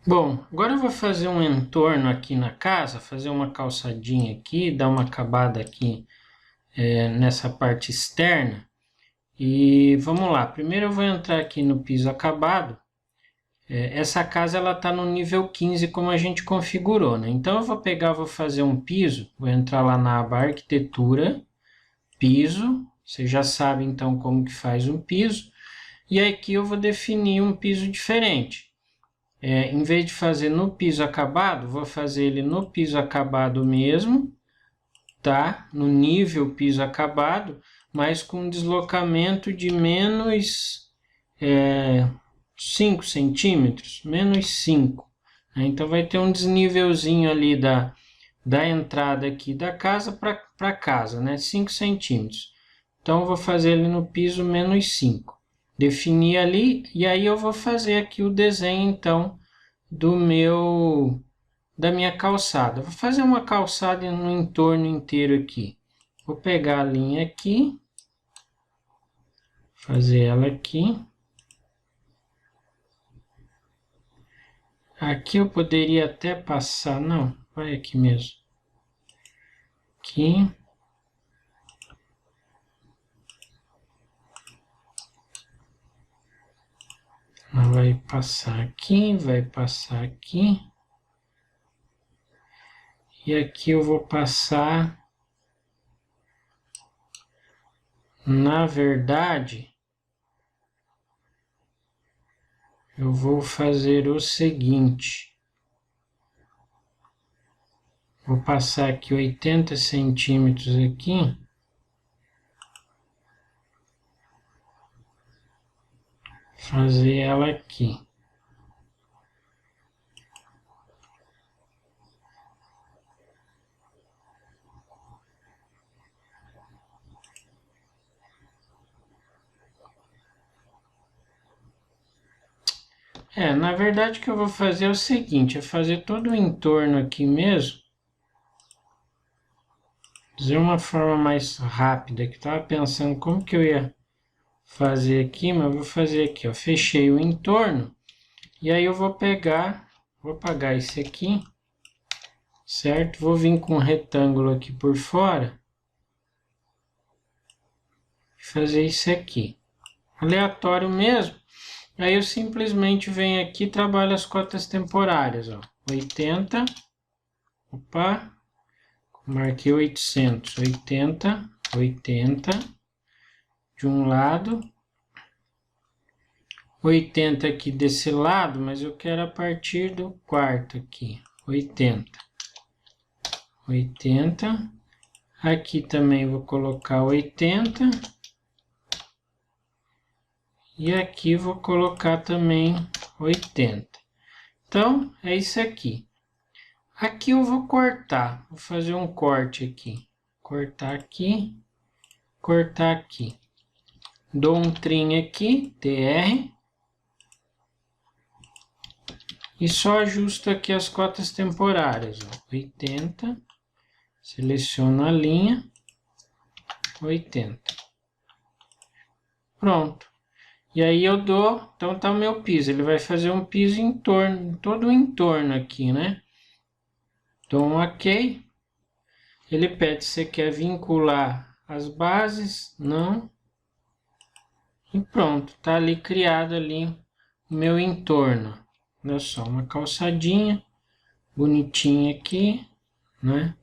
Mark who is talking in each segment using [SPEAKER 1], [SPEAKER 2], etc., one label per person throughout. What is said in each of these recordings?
[SPEAKER 1] Bom, agora eu vou fazer um entorno aqui na casa, fazer uma calçadinha aqui, dar uma acabada aqui nessa parte externa. E vamos lá, primeiro eu vou entrar aqui no piso acabado. Essa casa ela está no nível 15 como a gente configurou, né? Então eu vou pegar, vou fazer um piso, vou entrar lá na aba arquitetura, piso, você já sabe então como que faz um piso. E aqui eu vou definir um piso diferente. Em vez de fazer no piso acabado, vou fazer ele no piso acabado mesmo, tá? No nível piso acabado, mas com deslocamento de menos 5 centímetros, menos 5. Então vai ter um desnivelzinho ali da entrada aqui da casa para casa, né? 5 centímetros. Então eu vou fazer ele no piso menos 5. Definir ali, e aí eu vou fazer aqui o desenho, então, da minha calçada. Vou fazer uma calçada no entorno inteiro aqui. Vou pegar a linha aqui, fazer ela aqui. Aqui eu poderia até passar, não, vai aqui mesmo. Aqui. Vai passar aqui, vai passar aqui. E aqui eu vou passar, na verdade, eu vou fazer o seguinte. Vou passar aqui 80 centímetros aqui. Fazer ela aqui. Na verdade o que eu vou fazer é o seguinte, é fazer todo o entorno aqui mesmo. Fazer uma forma mais rápida, que eu estava pensando como que eu ia fazer aqui, mas eu vou fazer aqui, ó. Fechei o entorno, e aí eu vou pegar, vou apagar esse aqui, certo? Vou vir com um retângulo aqui por fora, e fazer isso aqui. Aleatório mesmo. Aí eu simplesmente venho aqui e trabalho as cotas temporárias, ó. 80, opa, marquei 800, 80, 80, de um lado, 80 aqui desse lado, mas eu quero a partir do quarto aqui, 80, 80, aqui também vou colocar 80, e aqui vou colocar também 80. Então, é isso aqui. Aqui eu vou cortar, vou fazer um corte aqui. Cortar aqui, cortar aqui. Dou um trim aqui, TR. E só ajusto aqui as cotas temporárias, ó. 80. Seleciono a linha, 80. Pronto. E aí eu dou, então tá o meu piso. Ele vai fazer um piso em torno, todo o entorno aqui, né? Dou um OK. Ele pede se você quer vincular as bases, não. E pronto, tá ali criado ali o meu entorno. Olha só, uma calçadinha bonitinha aqui, né?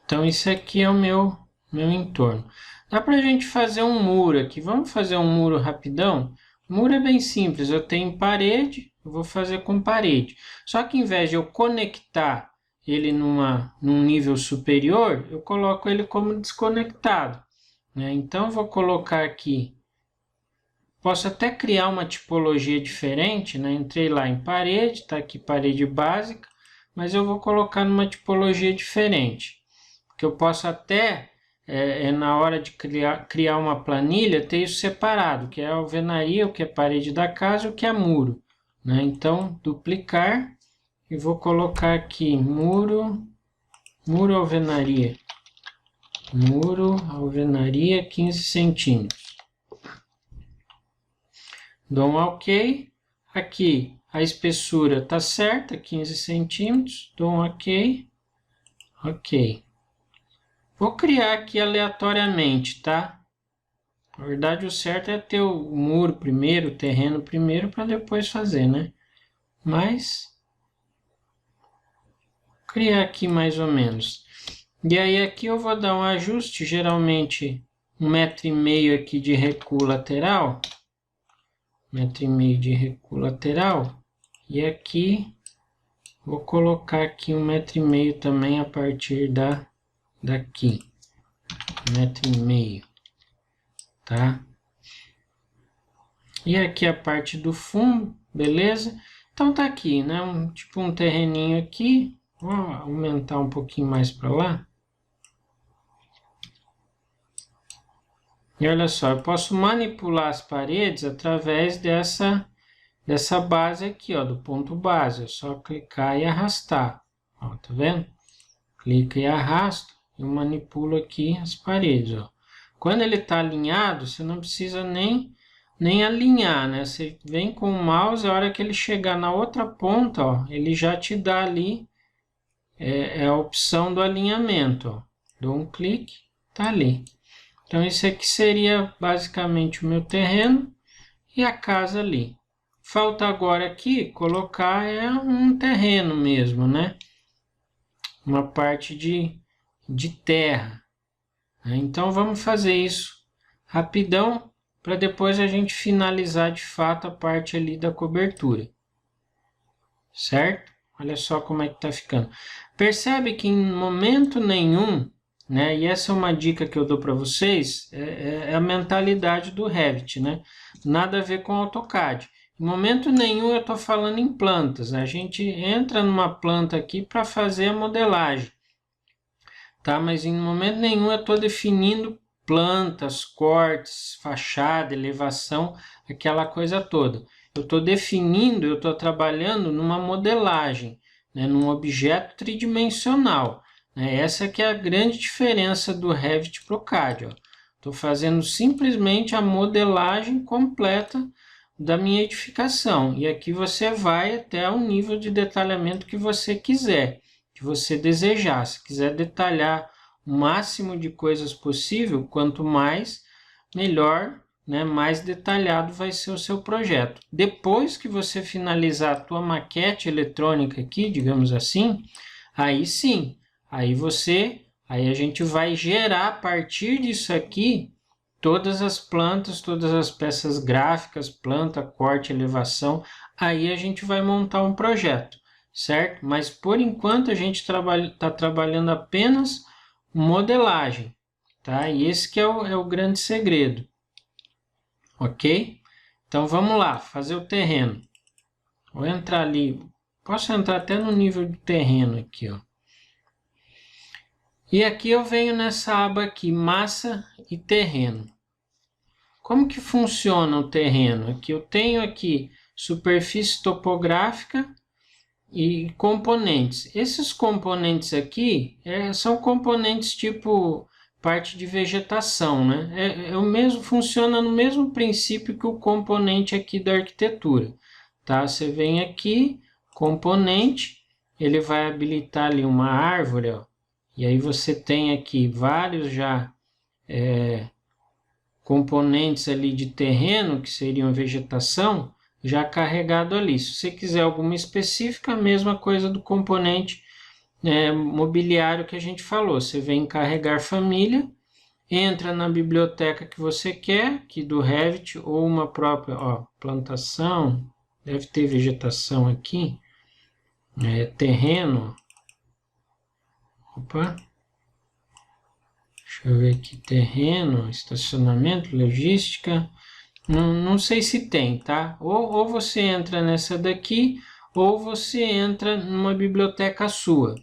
[SPEAKER 1] Então isso aqui é o meu entorno. Dá pra gente fazer um muro aqui. Vamos fazer um muro rapidão? O muro é bem simples, eu tenho parede, eu vou fazer com parede. Só que em vez de eu conectar ele num nível superior, eu coloco ele como desconectado, né? Então eu vou colocar aqui, posso até criar uma tipologia diferente, né? Entrei lá em parede, está aqui parede básica, mas eu vou colocar numa tipologia diferente. Porque eu posso até, na hora de criar uma planilha, ter isso separado, o que é a alvenaria, o que é parede da casa e o que é muro, né? Então, duplicar e vou colocar aqui muro alvenaria. Muro, alvenaria, 15 centímetros. Dou um OK. Aqui a espessura está certa, 15 centímetros, dou um ok. Ok. Vou criar aqui aleatoriamente, tá? Na verdade, o certo é ter o muro primeiro, o terreno primeiro, para depois fazer, né? Mas, criar aqui mais ou menos. E aí aqui eu vou dar um ajuste, geralmente 1,5 m aqui de recuo lateral. 1,5 m de recuo lateral. E aqui, vou colocar aqui 1,5 m também a partir daqui. 1,5 m. Tá? E aqui a parte do fundo, beleza? Então tá aqui, né? Tipo um terreninho aqui. Vou aumentar um pouquinho mais para lá. E olha só, eu posso manipular as paredes através dessa base aqui, ó, do ponto base. É só clicar e arrastar. Ó, tá vendo? Clica e arrasta. Eu manipulo aqui as paredes, ó. Quando ele está alinhado, você não precisa nem alinhar, né? Você vem com o mouse, a hora que ele chegar na outra ponta, ó, ele já te dá ali a opção do alinhamento, ó. Dou um clique, tá ali. Então esse aqui seria basicamente o meu terreno e a casa ali. Falta agora aqui colocar um terreno mesmo, né? Uma parte de terra. Então vamos fazer isso rapidão, para depois a gente finalizar de fato a parte ali da cobertura. Certo? Olha só como é que tá ficando. Percebe que em momento nenhum, né? E essa é uma dica que eu dou para vocês, é a mentalidade do Revit, né? Nada a ver com AutoCAD. Em momento nenhum eu estou falando em plantas, né? A gente entra numa planta aqui para fazer a modelagem, tá? Mas em momento nenhum eu estou definindo plantas, cortes, fachada, elevação, aquela coisa toda. Eu estou definindo, eu estou trabalhando numa modelagem, né, num objeto tridimensional. Né? Essa que é a grande diferença do Revit para o CAD. Estou fazendo simplesmente a modelagem completa da minha edificação. E aqui você vai até o nível de detalhamento que você quiser, que você desejar. Se quiser detalhar o máximo de coisas possível, quanto mais, melhor, né, mais detalhado vai ser o seu projeto. Depois que você finalizar a tua maquete eletrônica aqui, digamos assim, aí sim, aí a gente vai gerar a partir disso aqui todas as plantas, todas as peças gráficas, planta, corte, elevação, aí a gente vai montar um projeto, certo? Mas por enquanto a gente está trabalhando apenas modelagem, tá? E esse que é o grande segredo. Ok? Então vamos lá, fazer o terreno. Vou entrar ali, posso entrar até no nível do terreno aqui, ó. E aqui eu venho nessa aba aqui, massa e terreno. Como que funciona o terreno? Aqui eu tenho aqui superfície topográfica e componentes. Esses componentes aqui são componentes tipo parte de vegetação, né? O mesmo, funciona no mesmo princípio que o componente aqui da arquitetura, tá? Você vem aqui, componente, ele vai habilitar ali uma árvore, ó, e aí você tem aqui vários já componentes ali de terreno, que seriam vegetação, já carregado ali. Se você quiser alguma específica, a mesma coisa do componente mobiliário que a gente falou. Você vem em carregar família, entra na biblioteca que você quer, aqui do Revit, ou uma própria, ó, plantação, deve ter vegetação aqui, terreno, opa, deixa eu ver aqui, terreno, estacionamento, logística, não sei se tem, tá? Ou você entra nessa daqui, ou você entra numa biblioteca sua,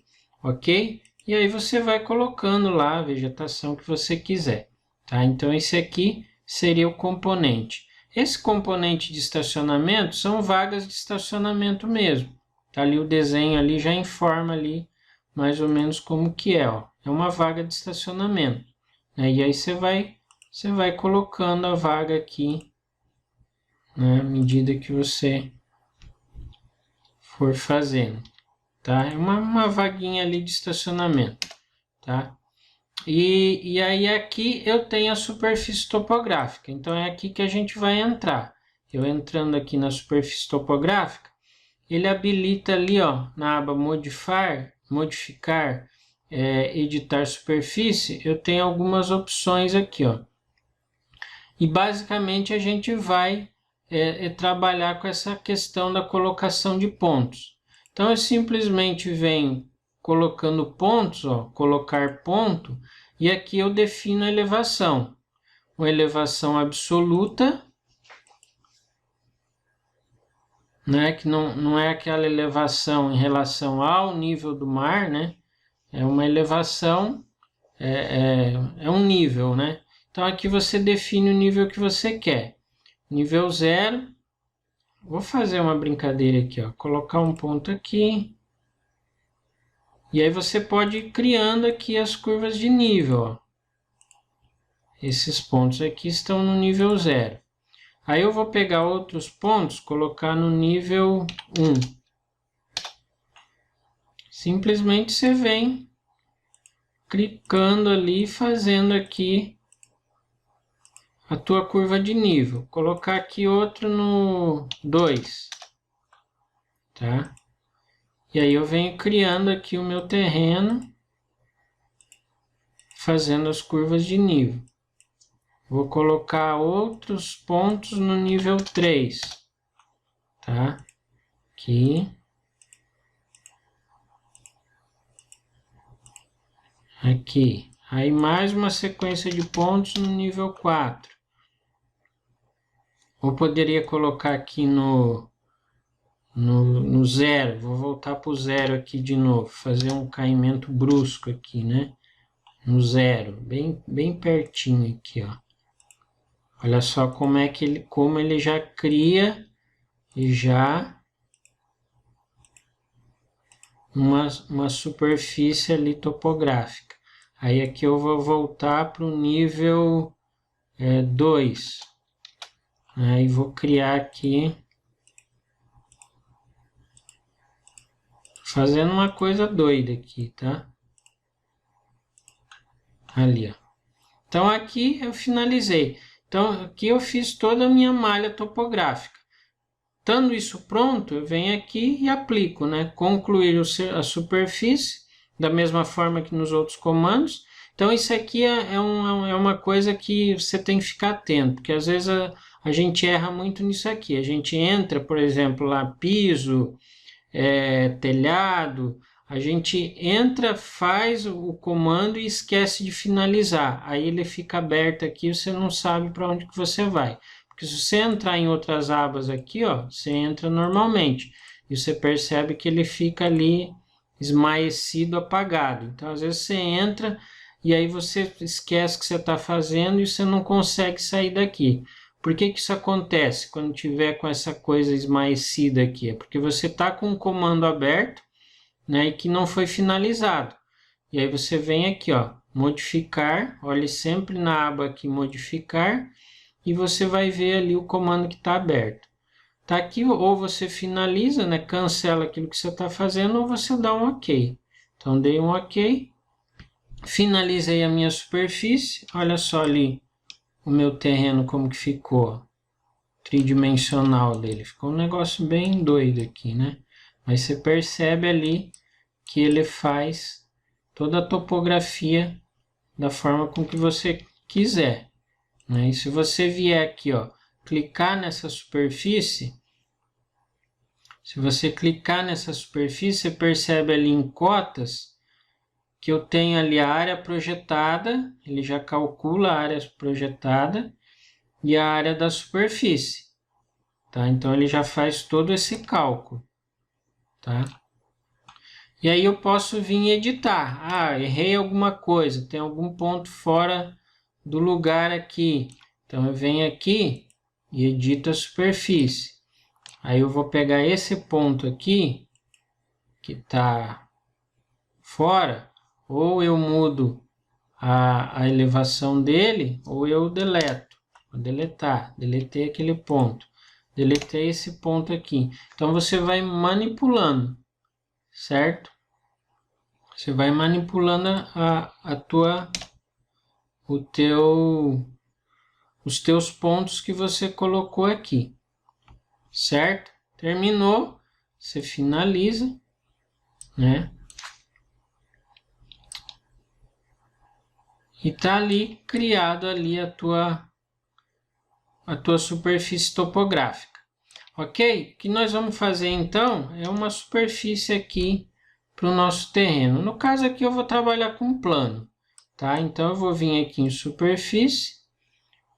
[SPEAKER 1] ok? E aí você vai colocando lá a vegetação que você quiser, tá? Então esse aqui seria o componente. Esse componente de estacionamento são vagas de estacionamento mesmo. Tá ali o desenho ali já informa ali mais ou menos como que é, ó. É uma vaga de estacionamento, né? E aí você vai colocando a vaga aqui, né, à medida que você for fazendo, tá? É uma vaguinha ali de estacionamento, tá? E aí aqui eu tenho a superfície topográfica, então é aqui que a gente vai entrar. Eu entrando aqui na superfície topográfica, ele habilita ali, ó, na aba modificar, editar superfície, eu tenho algumas opções aqui, ó. E basicamente a gente vai trabalhar com essa questão da colocação de pontos. Então eu simplesmente venho colocando pontos, ó, colocar ponto, e aqui eu defino a elevação. Uma elevação absoluta, né, que não é aquela elevação em relação ao nível do mar, né? É uma elevação, é um nível, né? Então aqui você define o nível que você quer. Nível 0, vou fazer uma brincadeira aqui, ó, colocar um ponto aqui. E aí você pode ir criando aqui as curvas de nível, ó. Esses pontos aqui estão no nível 0. Aí eu vou pegar outros pontos, colocar no nível 1. Simplesmente você vem clicando ali, fazendo aqui a tua curva de nível. Colocar aqui outro no 2, tá? E aí eu venho criando aqui o meu terreno, fazendo as curvas de nível. Vou colocar outros pontos no nível 3, tá? Aqui. Aqui. Aí mais uma sequência de pontos no nível 4. Eu poderia colocar aqui no 0, vou voltar para o 0 aqui de novo, fazer um caimento brusco aqui, né? No 0, bem pertinho aqui, ó. Olha só como ele já cria e já uma superfície ali topográfica. Aí aqui eu vou voltar para o nível 2. Aí vou criar aqui, fazendo uma coisa doida aqui, tá? Ali, ó. Então aqui eu finalizei. Então aqui eu fiz toda a minha malha topográfica. Estando isso pronto, eu venho aqui e aplico, né? Concluir a superfície, da mesma forma que nos outros comandos. Então isso aqui é uma coisa que você tem que ficar atento, porque às vezes a gente erra muito nisso aqui. A gente entra, por exemplo, lá piso, telhado, a gente entra, faz o comando e esquece de finalizar. Aí ele fica aberto aqui, você não sabe para onde que você vai. Porque se você entrar em outras abas aqui, ó, você entra normalmente. E você percebe que ele fica ali esmaecido, apagado. Então, às vezes você entra e aí você esquece o que você está fazendo e você não consegue sair daqui. Por que isso acontece quando tiver com essa coisa esmaecida aqui? É porque você está com um comando aberto, né, e que não foi finalizado. E aí você vem aqui, ó, modificar, olhe sempre na aba aqui modificar, e você vai ver ali o comando que está aberto. Tá aqui, ou você finaliza, né, cancela aquilo que você está fazendo, ou você dá um OK. Então dei um OK, finalizei a minha superfície, olha só ali o meu terreno como que ficou, tridimensional dele, ficou um negócio bem doido aqui, né? Mas você percebe ali que ele faz toda a topografia da forma com que você quiser, né? E se você vier aqui, ó, clicar nessa superfície, se você clicar nessa superfície, você percebe ali em cotas que eu tenho ali a área projetada, ele já calcula a área projetada e a área da superfície, tá? Então ele já faz todo esse cálculo, tá? E aí eu posso vir editar. Ah, errei alguma coisa, tem algum ponto fora do lugar aqui. Então eu venho aqui e edito a superfície. Aí eu vou pegar esse ponto aqui, que está fora, ou eu mudo a elevação dele, ou eu deleto. Vou deletar, deletei aquele ponto. Deletei esse ponto aqui. Então, você vai manipulando, certo? Você vai manipulando os teus pontos que você colocou aqui, certo? Terminou, você finaliza, né? E tá ali criado ali a tua superfície topográfica. Ok? O que nós vamos fazer então é uma superfície aqui para o nosso terreno. No caso aqui eu vou trabalhar com plano, tá? Então eu vou vir aqui em superfície,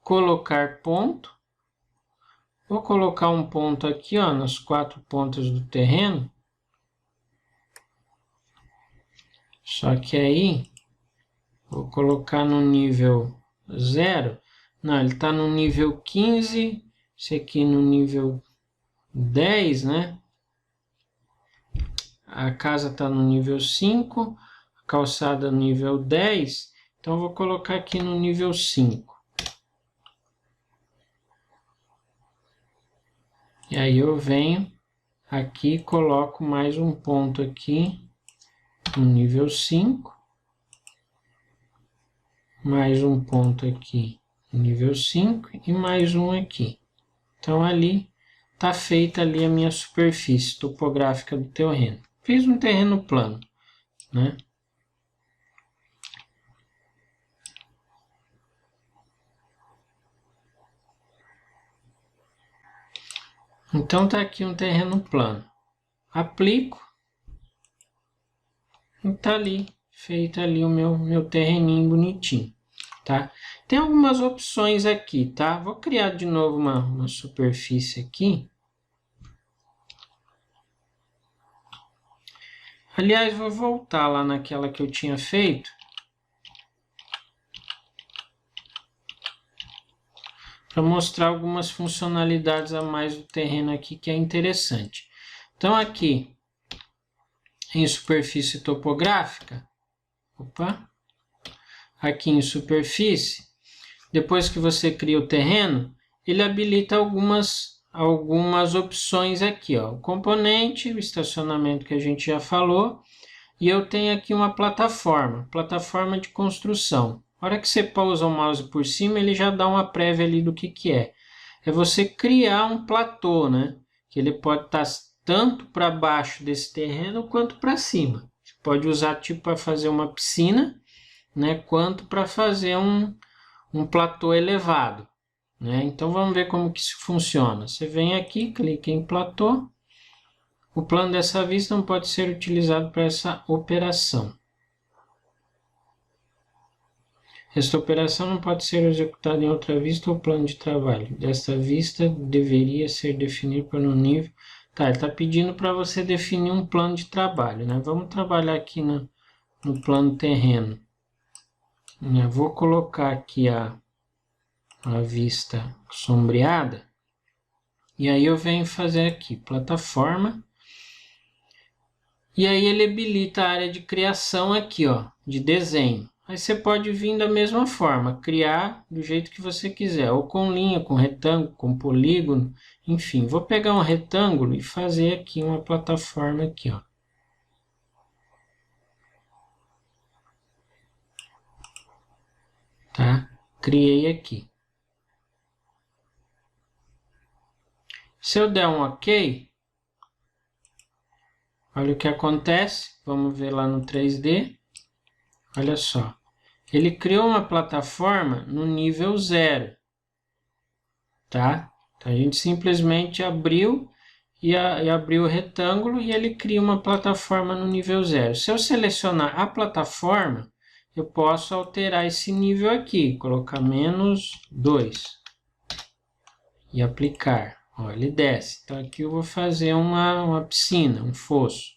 [SPEAKER 1] colocar ponto. Vou colocar um ponto aqui, ó, nas 4 pontas do terreno. Só que aí vou colocar no nível 0. Não, ele está no nível 15, esse aqui no nível 10, né? A casa está no nível 5, a calçada no nível 10, então eu vou colocar aqui no nível 5. E aí eu venho aqui e coloco mais um ponto aqui no nível 5, mais um ponto aqui no nível 5 e mais um aqui. Então ali está feita ali a minha superfície topográfica do terreno. Fiz um terreno plano, né? Então tá aqui um terreno plano. Aplico e tá ali, feito ali o meu terreninho bonitinho, tá? Tem algumas opções aqui, tá? Vou criar de novo uma superfície aqui. Aliás, vou voltar lá naquela que eu tinha feito. Para mostrar algumas funcionalidades a mais do terreno aqui que é interessante. Então aqui, em superfície topográfica, aqui em superfície, depois que você cria o terreno, ele habilita algumas opções aqui, ó. O componente, o estacionamento que a gente já falou, e eu tenho aqui uma plataforma de construção. Na hora que você pousa o mouse por cima, ele já dá uma prévia ali do que é. É você criar um platô, né? Que ele pode estar tanto para baixo desse terreno quanto para cima. Você pode usar tipo para fazer uma piscina, né? Quanto para fazer um platô elevado, né? Então vamos ver como que isso funciona. Você vem aqui, clica em platô. O plano dessa vista não pode ser utilizado para essa operação. Esta operação não pode ser executada em outra vista ou plano de trabalho. Desta vista deveria ser definido para um nível. Tá, ele está pedindo para você definir um plano de trabalho, né? Vamos trabalhar aqui no plano terreno. Eu vou colocar aqui a vista sombreada. E aí eu venho fazer aqui, plataforma. E aí ele habilita a área de criação aqui, ó, de desenho. Aí você pode vir da mesma forma, criar do jeito que você quiser, ou com linha, com retângulo, com polígono, enfim. Vou pegar um retângulo e fazer aqui uma plataforma aqui, ó. Tá? Criei aqui. Se eu der um OK, olha o que acontece. Vamos ver lá no 3D. Olha só. Ele criou uma plataforma no nível 0. Tá? Então a gente simplesmente abriu e abriu o retângulo e ele cria uma plataforma no nível 0. Se eu selecionar a plataforma, eu posso alterar esse nível aqui, colocar -2 e aplicar. Ó, ele desce. Então aqui eu vou fazer uma piscina, um fosso.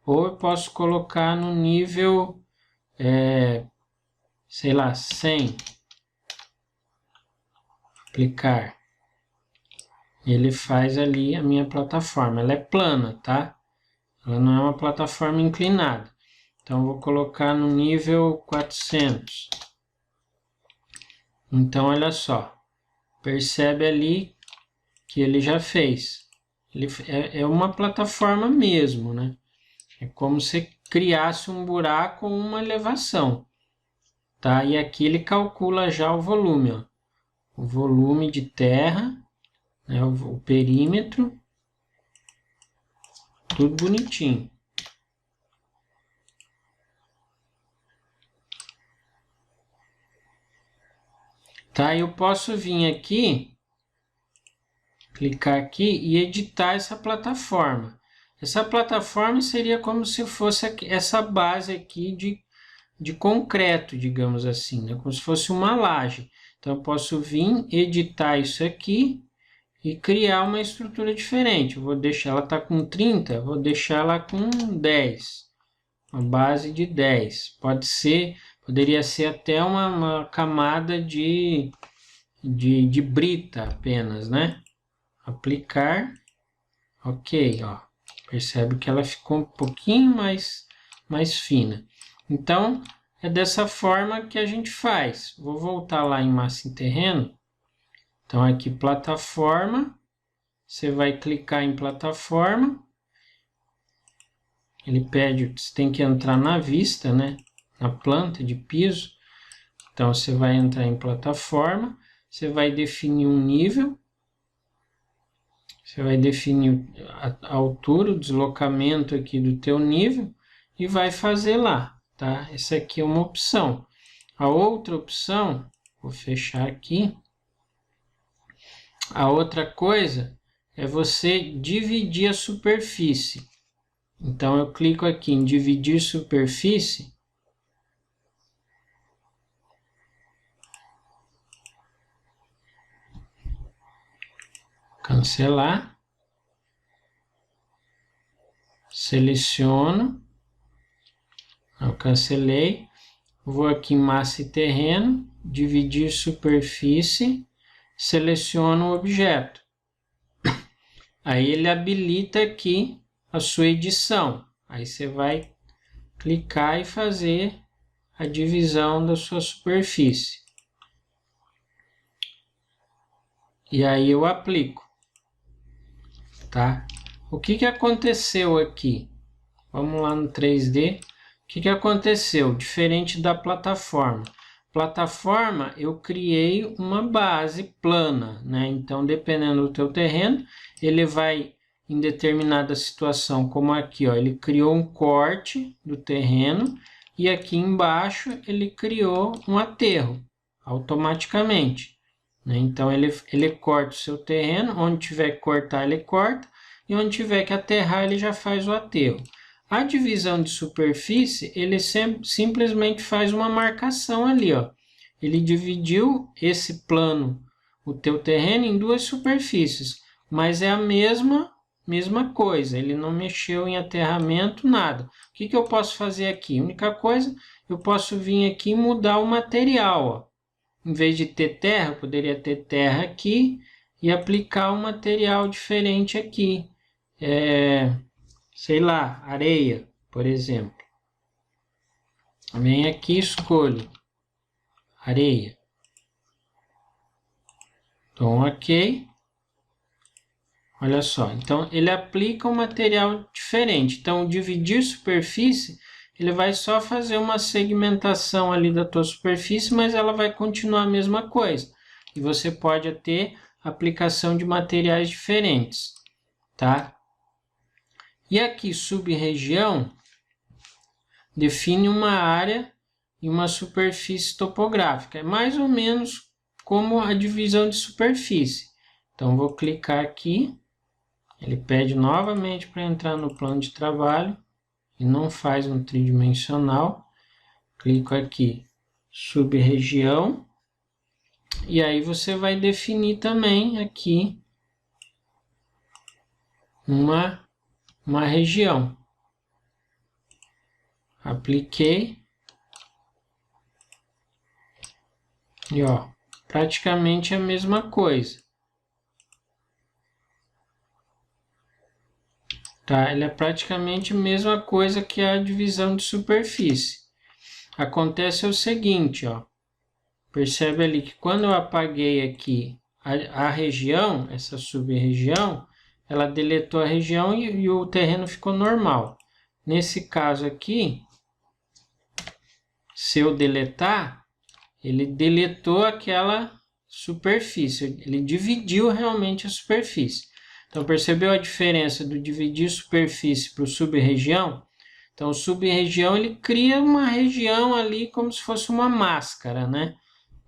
[SPEAKER 1] Ou eu posso colocar no nível, sei lá, 100. Aplicar. Ele faz ali a minha plataforma. Ela é plana, tá? Ela não é uma plataforma inclinada. Então, eu vou colocar no nível 400. Então, olha só. Percebe ali que ele já fez. Ele é uma plataforma mesmo, né? É como se criasse um buraco ou uma elevação, tá? E aqui ele calcula já o volume, ó. O volume de terra, né? O perímetro, tudo bonitinho. Tá? Eu posso vir aqui, clicar aqui e editar essa plataforma. Essa plataforma seria como se fosse essa base aqui de concreto, digamos assim, né? Como se fosse uma laje. Então, eu posso vir, editar isso aqui e criar uma estrutura diferente. Eu vou deixar, ela está com 30, vou deixar ela com 10. Uma base de 10. Poderia ser até uma camada de brita apenas, né? Aplicar. Ok, ó. Percebe que ela ficou um pouquinho mais fina. Então, é dessa forma que a gente faz. Vou voltar lá em massa em terreno. Então, aqui plataforma. Você vai clicar em plataforma. Ele pede, você tem que entrar na vista, né? Na planta de piso. Então, você vai entrar em plataforma. Você vai definir um nível. Você vai definir a altura, o deslocamento aqui do teu nível e vai fazer lá, tá? Essa aqui é uma opção. A outra opção, vou fechar aqui. A outra coisa é você dividir a superfície. Então, eu clico aqui em dividir superfície. Cancelar. Seleciono. Eu cancelei. Vou aqui em massa e terreno. Dividir superfície. Seleciono o objeto. Aí ele habilita aqui a sua edição. Aí você vai clicar e fazer a divisão da sua superfície. E aí eu aplico. Tá? O que aconteceu aqui? Vamos lá no 3D. O que aconteceu? Diferente da plataforma. Plataforma, eu criei uma base plana, né? Então, dependendo do teu terreno, ele vai, em determinada situação, como aqui, ó, ele criou um corte do terreno e aqui embaixo ele criou um aterro, automaticamente. Então, ele corta o seu terreno, onde tiver que cortar, ele corta, e onde tiver que aterrar, ele já faz o aterro. A divisão de superfície, ele simplesmente faz uma marcação ali, ó. Ele dividiu esse plano, o teu terreno, em duas superfícies, mas é a mesma coisa, ele não mexeu em aterramento, nada. O que eu posso fazer aqui? A única coisa, eu posso vir aqui e mudar o material, ó. Em vez de ter terra, eu poderia ter terra aqui e aplicar um material diferente aqui. Sei lá, areia, por exemplo. Vem aqui e escolho areia. Então, ok. Olha só, então ele aplica um material diferente. Então, dividir superfície, ele vai só fazer uma segmentação ali da tua superfície, mas ela vai continuar a mesma coisa. E você pode ter aplicação de materiais diferentes, tá? E aqui, sub-região, define uma área e uma superfície topográfica. É mais ou menos como a divisão de superfície. Então, vou clicar aqui. Ele pede novamente para entrar no plano de trabalho e não faz um tridimensional. Clico aqui, sub-região. E aí você vai definir também aqui uma região. Apliquei. E ó, praticamente a mesma coisa. Tá? Ele é praticamente a mesma coisa que a divisão de superfície. Acontece o seguinte, ó. Percebe ali que quando eu apaguei aqui a região, essa sub-região, ela deletou a região e o terreno ficou normal. Nesse caso aqui, se eu deletar, ele deletou aquela superfície, ele dividiu realmente a superfície. Então, percebeu a diferença do dividir superfície para o sub-região? Então, o sub-região, ele cria uma região ali como se fosse uma máscara, né?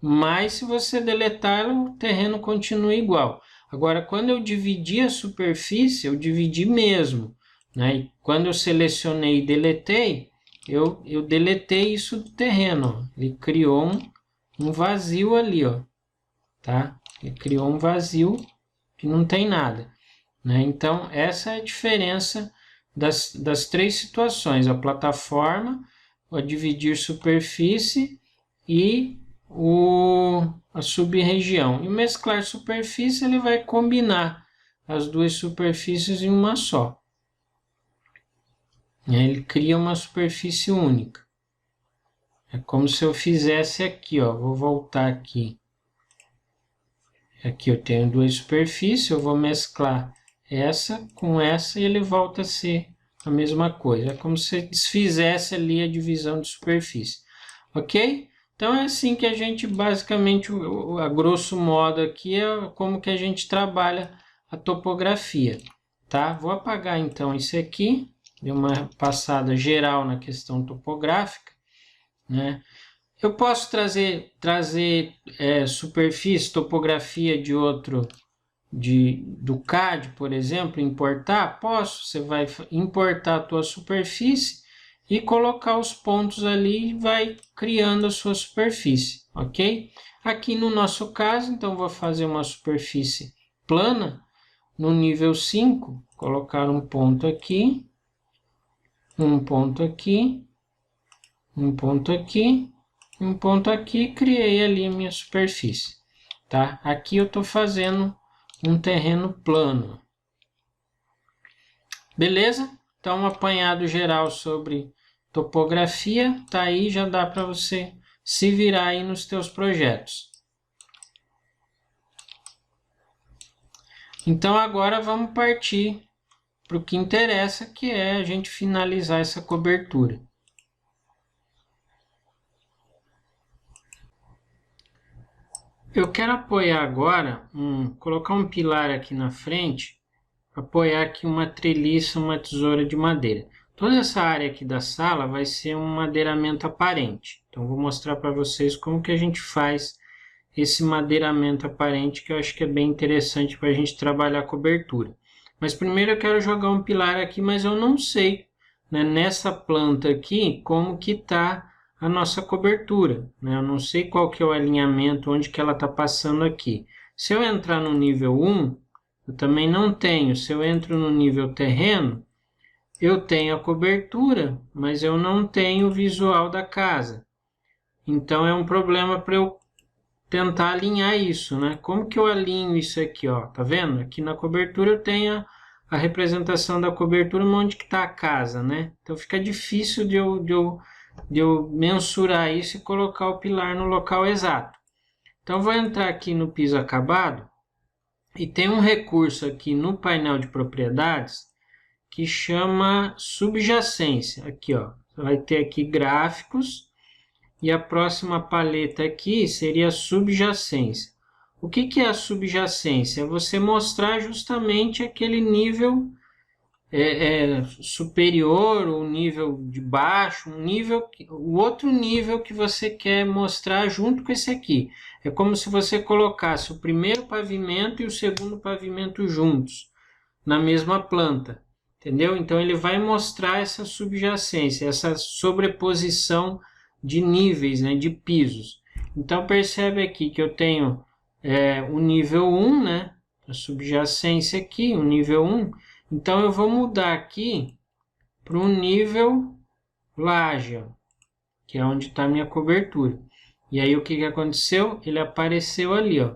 [SPEAKER 1] Mas se você deletar, o terreno continua igual. Agora, quando eu dividi a superfície, eu dividi mesmo, né? E quando eu selecionei e deletei, eu deletei isso do terreno. Ó. Ele criou um vazio ali, ó, tá? Ele criou um vazio que não tem nada, né? Então, essa é a diferença das três situações: a plataforma, o dividir superfície e a sub-região. E mesclar superfície, ele vai combinar as duas superfícies em uma só. Ele cria uma superfície única. É como se eu fizesse aqui, ó. Vou voltar aqui. Aqui eu tenho duas superfícies, eu vou mesclar essa com essa e ele volta a ser a mesma coisa. É como se desfizesse ali a divisão de superfície. Ok? Então é assim que a gente basicamente, a grosso modo aqui, é como que a gente trabalha a topografia. Tá? Vou apagar então isso aqui. Dei uma passada geral na questão topográfica, né? Eu posso trazer superfície, topografia de outro, do CAD, por exemplo, importar? Posso. Você vai importar a tua superfície e colocar os pontos ali e vai criando a sua superfície, ok? Aqui no nosso caso, então, vou fazer uma superfície plana no nível 5, colocar um ponto aqui, um ponto aqui, um ponto aqui, um ponto aqui, criei ali a minha superfície, tá? Aqui eu estou fazendo um terreno plano. Beleza? Então, um apanhado geral sobre topografia, tá aí, já dá para você se virar aí nos teus projetos. Então, agora vamos partir para o que interessa, que é a gente finalizar essa cobertura. Eu quero apoiar agora, colocar um pilar aqui na frente, apoiar aqui uma treliça, uma tesoura de madeira. Toda essa área aqui da sala vai ser um madeiramento aparente. Então, vou mostrar para vocês como que a gente faz esse madeiramento aparente, que eu acho que é bem interessante para a gente trabalhar a cobertura. Mas primeiro eu quero jogar um pilar aqui, mas eu não sei, né, nessa planta aqui, como que está a nossa cobertura, né? Eu não sei qual que é o alinhamento, onde que ela está passando aqui. Se eu entrar no nível 1, eu também não tenho. Se eu entro no nível terreno, eu tenho a cobertura, mas eu não tenho o visual da casa. Então é um problema para eu tentar alinhar isso, né? Como que eu alinho isso aqui, ó? Tá vendo? Aqui na cobertura eu tenho a representação da cobertura, onde que está a casa, né? Então fica difícil de eu mensurar isso e colocar o pilar no local exato. Então vou entrar aqui no piso acabado e tem um recurso aqui no painel de propriedades que chama subjacência. Aqui, ó, vai ter aqui gráficos e a próxima paleta aqui seria a subjacência. O que é a subjacência? É você mostrar justamente aquele nível superior, o nível de baixo, o outro nível que você quer mostrar junto com esse aqui. É como se você colocasse o primeiro pavimento e o segundo pavimento juntos, na mesma planta, entendeu? Então ele vai mostrar essa subjacência, essa sobreposição de níveis, né, de pisos. Então percebe aqui que eu tenho o nível 1, né, a subjacência aqui, o nível 1. Então eu vou mudar aqui para o nível laje, que é onde está a minha cobertura. E aí o que aconteceu? Ele apareceu ali, ó.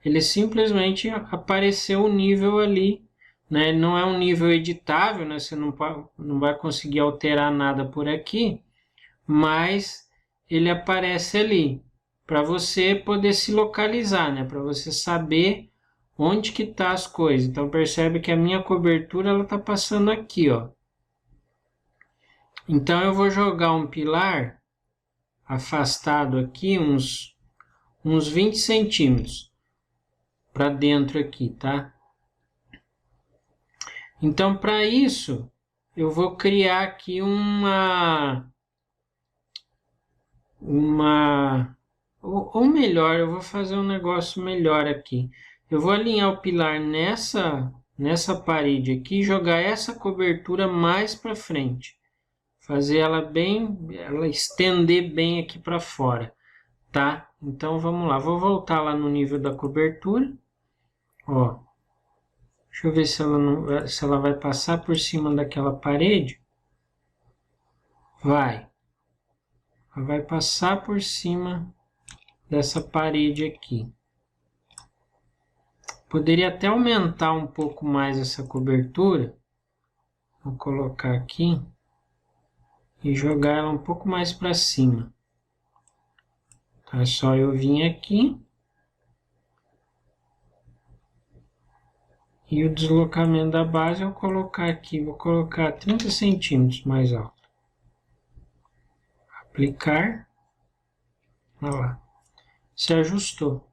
[SPEAKER 1] Ele simplesmente apareceu o nível ali, né? Não é um nível editável, né? Você não vai conseguir alterar nada por aqui, mas ele aparece ali. para você poder se localizar, né? Para você saber onde que tá as coisas. Então percebe que a minha cobertura ela tá passando aqui, ó. Então eu vou jogar um pilar afastado aqui uns 20 centímetros para dentro aqui, tá? Então para isso eu vou criar aqui ou melhor, eu vou fazer um negócio melhor aqui. Eu vou alinhar o pilar nessa parede aqui e jogar essa cobertura mais para frente. Fazer ela estender bem aqui para fora, tá? Então vamos lá, vou voltar lá no nível da cobertura, ó. Deixa eu ver se ela vai passar por cima daquela parede. Vai passar por cima dessa parede aqui. Poderia até aumentar um pouco mais essa cobertura. Vou colocar aqui e jogar ela um pouco mais para cima. Tá, é só eu vir aqui e o deslocamento da base eu colocar aqui, vou colocar 30 centímetros mais alto. Aplicar, olha lá, se ajustou.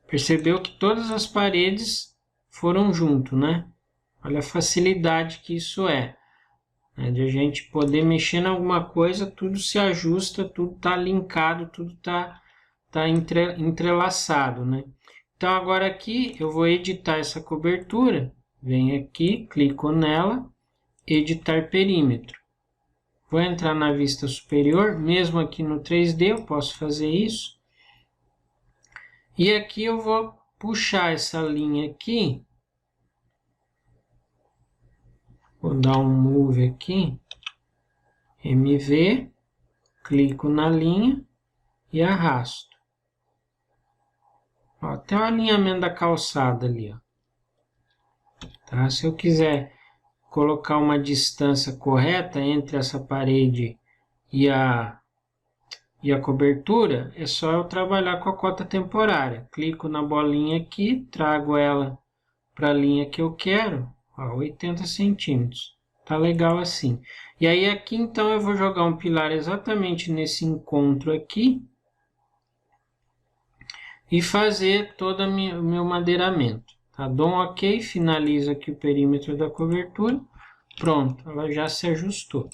[SPEAKER 1] Percebeu que todas as paredes foram junto, né? Olha a facilidade que isso é. De a gente poder mexer em alguma coisa, tudo se ajusta, tudo está linkado, tudo está entrelaçado, né? Então agora aqui eu vou editar essa cobertura, venho aqui, clico nela, editar perímetro. Vou entrar na vista superior, mesmo aqui no 3D eu posso fazer isso. E aqui eu vou puxar essa linha aqui. Vou dar um move aqui, MV, clico na linha e arrasto. Ó, tem o alinhamento da calçada ali, ó. Tá? Se eu quiser colocar uma distância correta entre essa parede e a cobertura, é só eu trabalhar com a cota temporária. Clico na bolinha aqui, trago ela para a linha que eu quero. 80 centímetros, tá legal assim. E aí aqui então eu vou jogar um pilar exatamente nesse encontro aqui e fazer todo o meu madeiramento, tá? Dou um ok, finalizo aqui o perímetro da cobertura, pronto, ela já se ajustou.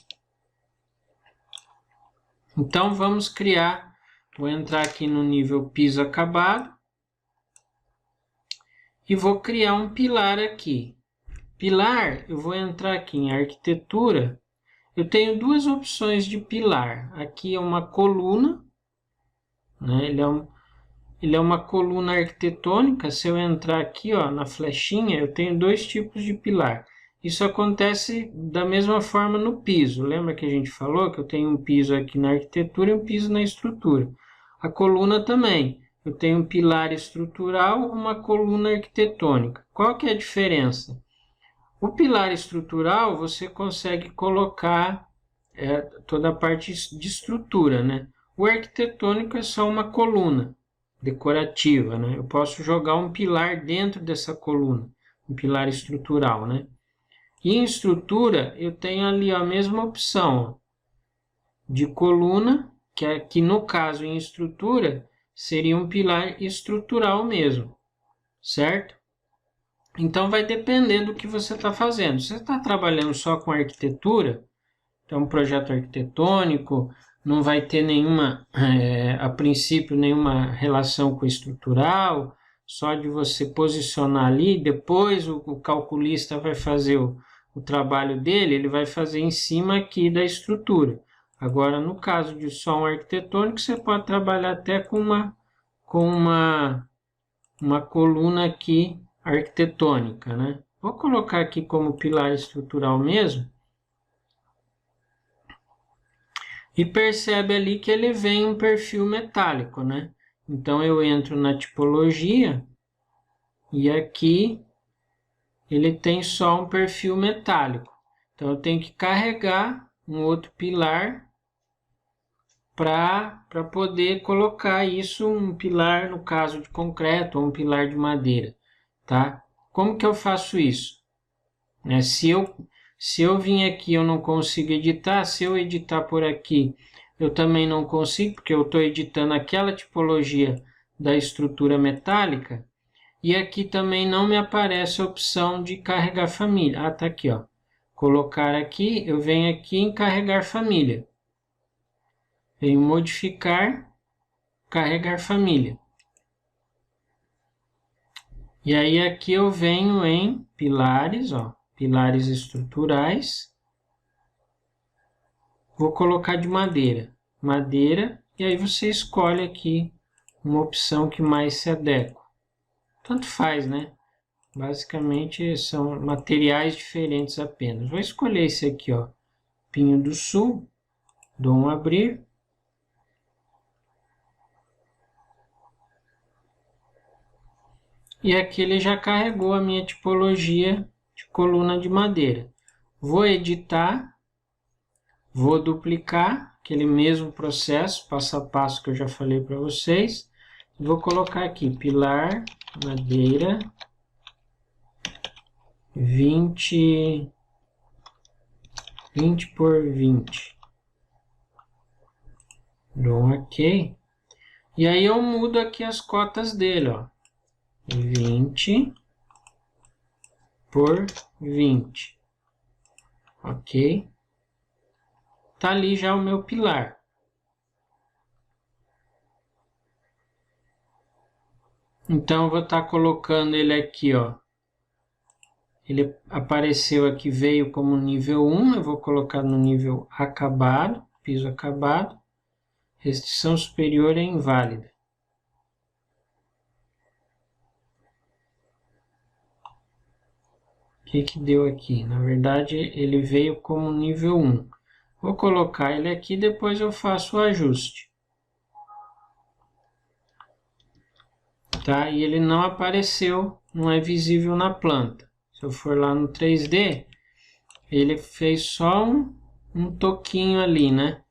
[SPEAKER 1] Então vamos criar, vou entrar aqui no nível piso acabado e vou criar um pilar aqui. Pilar, eu vou entrar aqui em arquitetura, eu tenho duas opções de pilar. Aqui é uma coluna, né? Ele é uma coluna arquitetônica. Se eu entrar aqui, ó, na flechinha, eu tenho dois tipos de pilar. Isso acontece da mesma forma no piso. Lembra que a gente falou que eu tenho um piso aqui na arquitetura e um piso na estrutura? A coluna também. Eu tenho um pilar estrutural, uma coluna arquitetônica. Qual que é a diferença? O pilar estrutural você consegue colocar toda a parte de estrutura, né? O arquitetônico é só uma coluna decorativa, né? Eu posso jogar um pilar dentro dessa coluna, um pilar estrutural, né? E em estrutura eu tenho ali a mesma opção, ó, de coluna, que aqui no caso em estrutura seria um pilar estrutural mesmo, certo? Então vai depender do que você está fazendo. Se você está trabalhando só com arquitetura, então um projeto arquitetônico, não vai ter nenhuma, a princípio, nenhuma relação com o estrutural, só de você posicionar ali, depois o calculista vai fazer o trabalho dele, ele vai fazer em cima aqui da estrutura. Agora, no caso de só um arquitetônico, você pode trabalhar até com uma coluna aqui arquitetônica, né? Vou colocar aqui como pilar estrutural mesmo. E percebe ali que ele vem um perfil metálico, né? Então eu entro na tipologia e aqui ele tem só um perfil metálico. Então eu tenho que carregar um outro pilar para poder colocar isso, um pilar no caso de concreto ou um pilar de madeira, tá? Como que eu faço isso? Se eu vim aqui eu não consigo editar, se eu editar por aqui eu também não consigo, porque eu estou editando aquela tipologia da estrutura metálica, e aqui também não me aparece a opção de carregar família. Ah, tá aqui, ó. Colocar aqui, eu venho aqui em carregar família. Venho modificar, carregar família. E aí aqui eu venho em pilares, ó, pilares estruturais. Vou colocar de madeira. Madeira, e aí você escolhe aqui uma opção que mais se adequa. Tanto faz, né? Basicamente são materiais diferentes apenas. Vou escolher esse aqui, ó, Pinho do Sul. Dou um abrir. E aqui ele já carregou a minha tipologia de coluna de madeira. Vou editar, vou duplicar, aquele mesmo processo, passo a passo que eu já falei para vocês. Vou colocar aqui, pilar, madeira, 20 por 20. Dou um OK. E aí eu mudo aqui as cotas dele, ó. 20 por 20. OK. Tá ali já o meu pilar. Então eu vou estar colocando ele aqui, ó. Ele apareceu aqui, veio como nível 1, eu vou colocar no nível acabado, piso acabado. Restrição superior é inválida. O que deu aqui? Na verdade, ele veio como nível 1. Vou colocar ele aqui, depois eu faço o ajuste. Tá? E ele não apareceu, não é visível na planta. Se eu for lá no 3D, ele fez só um toquinho ali, né?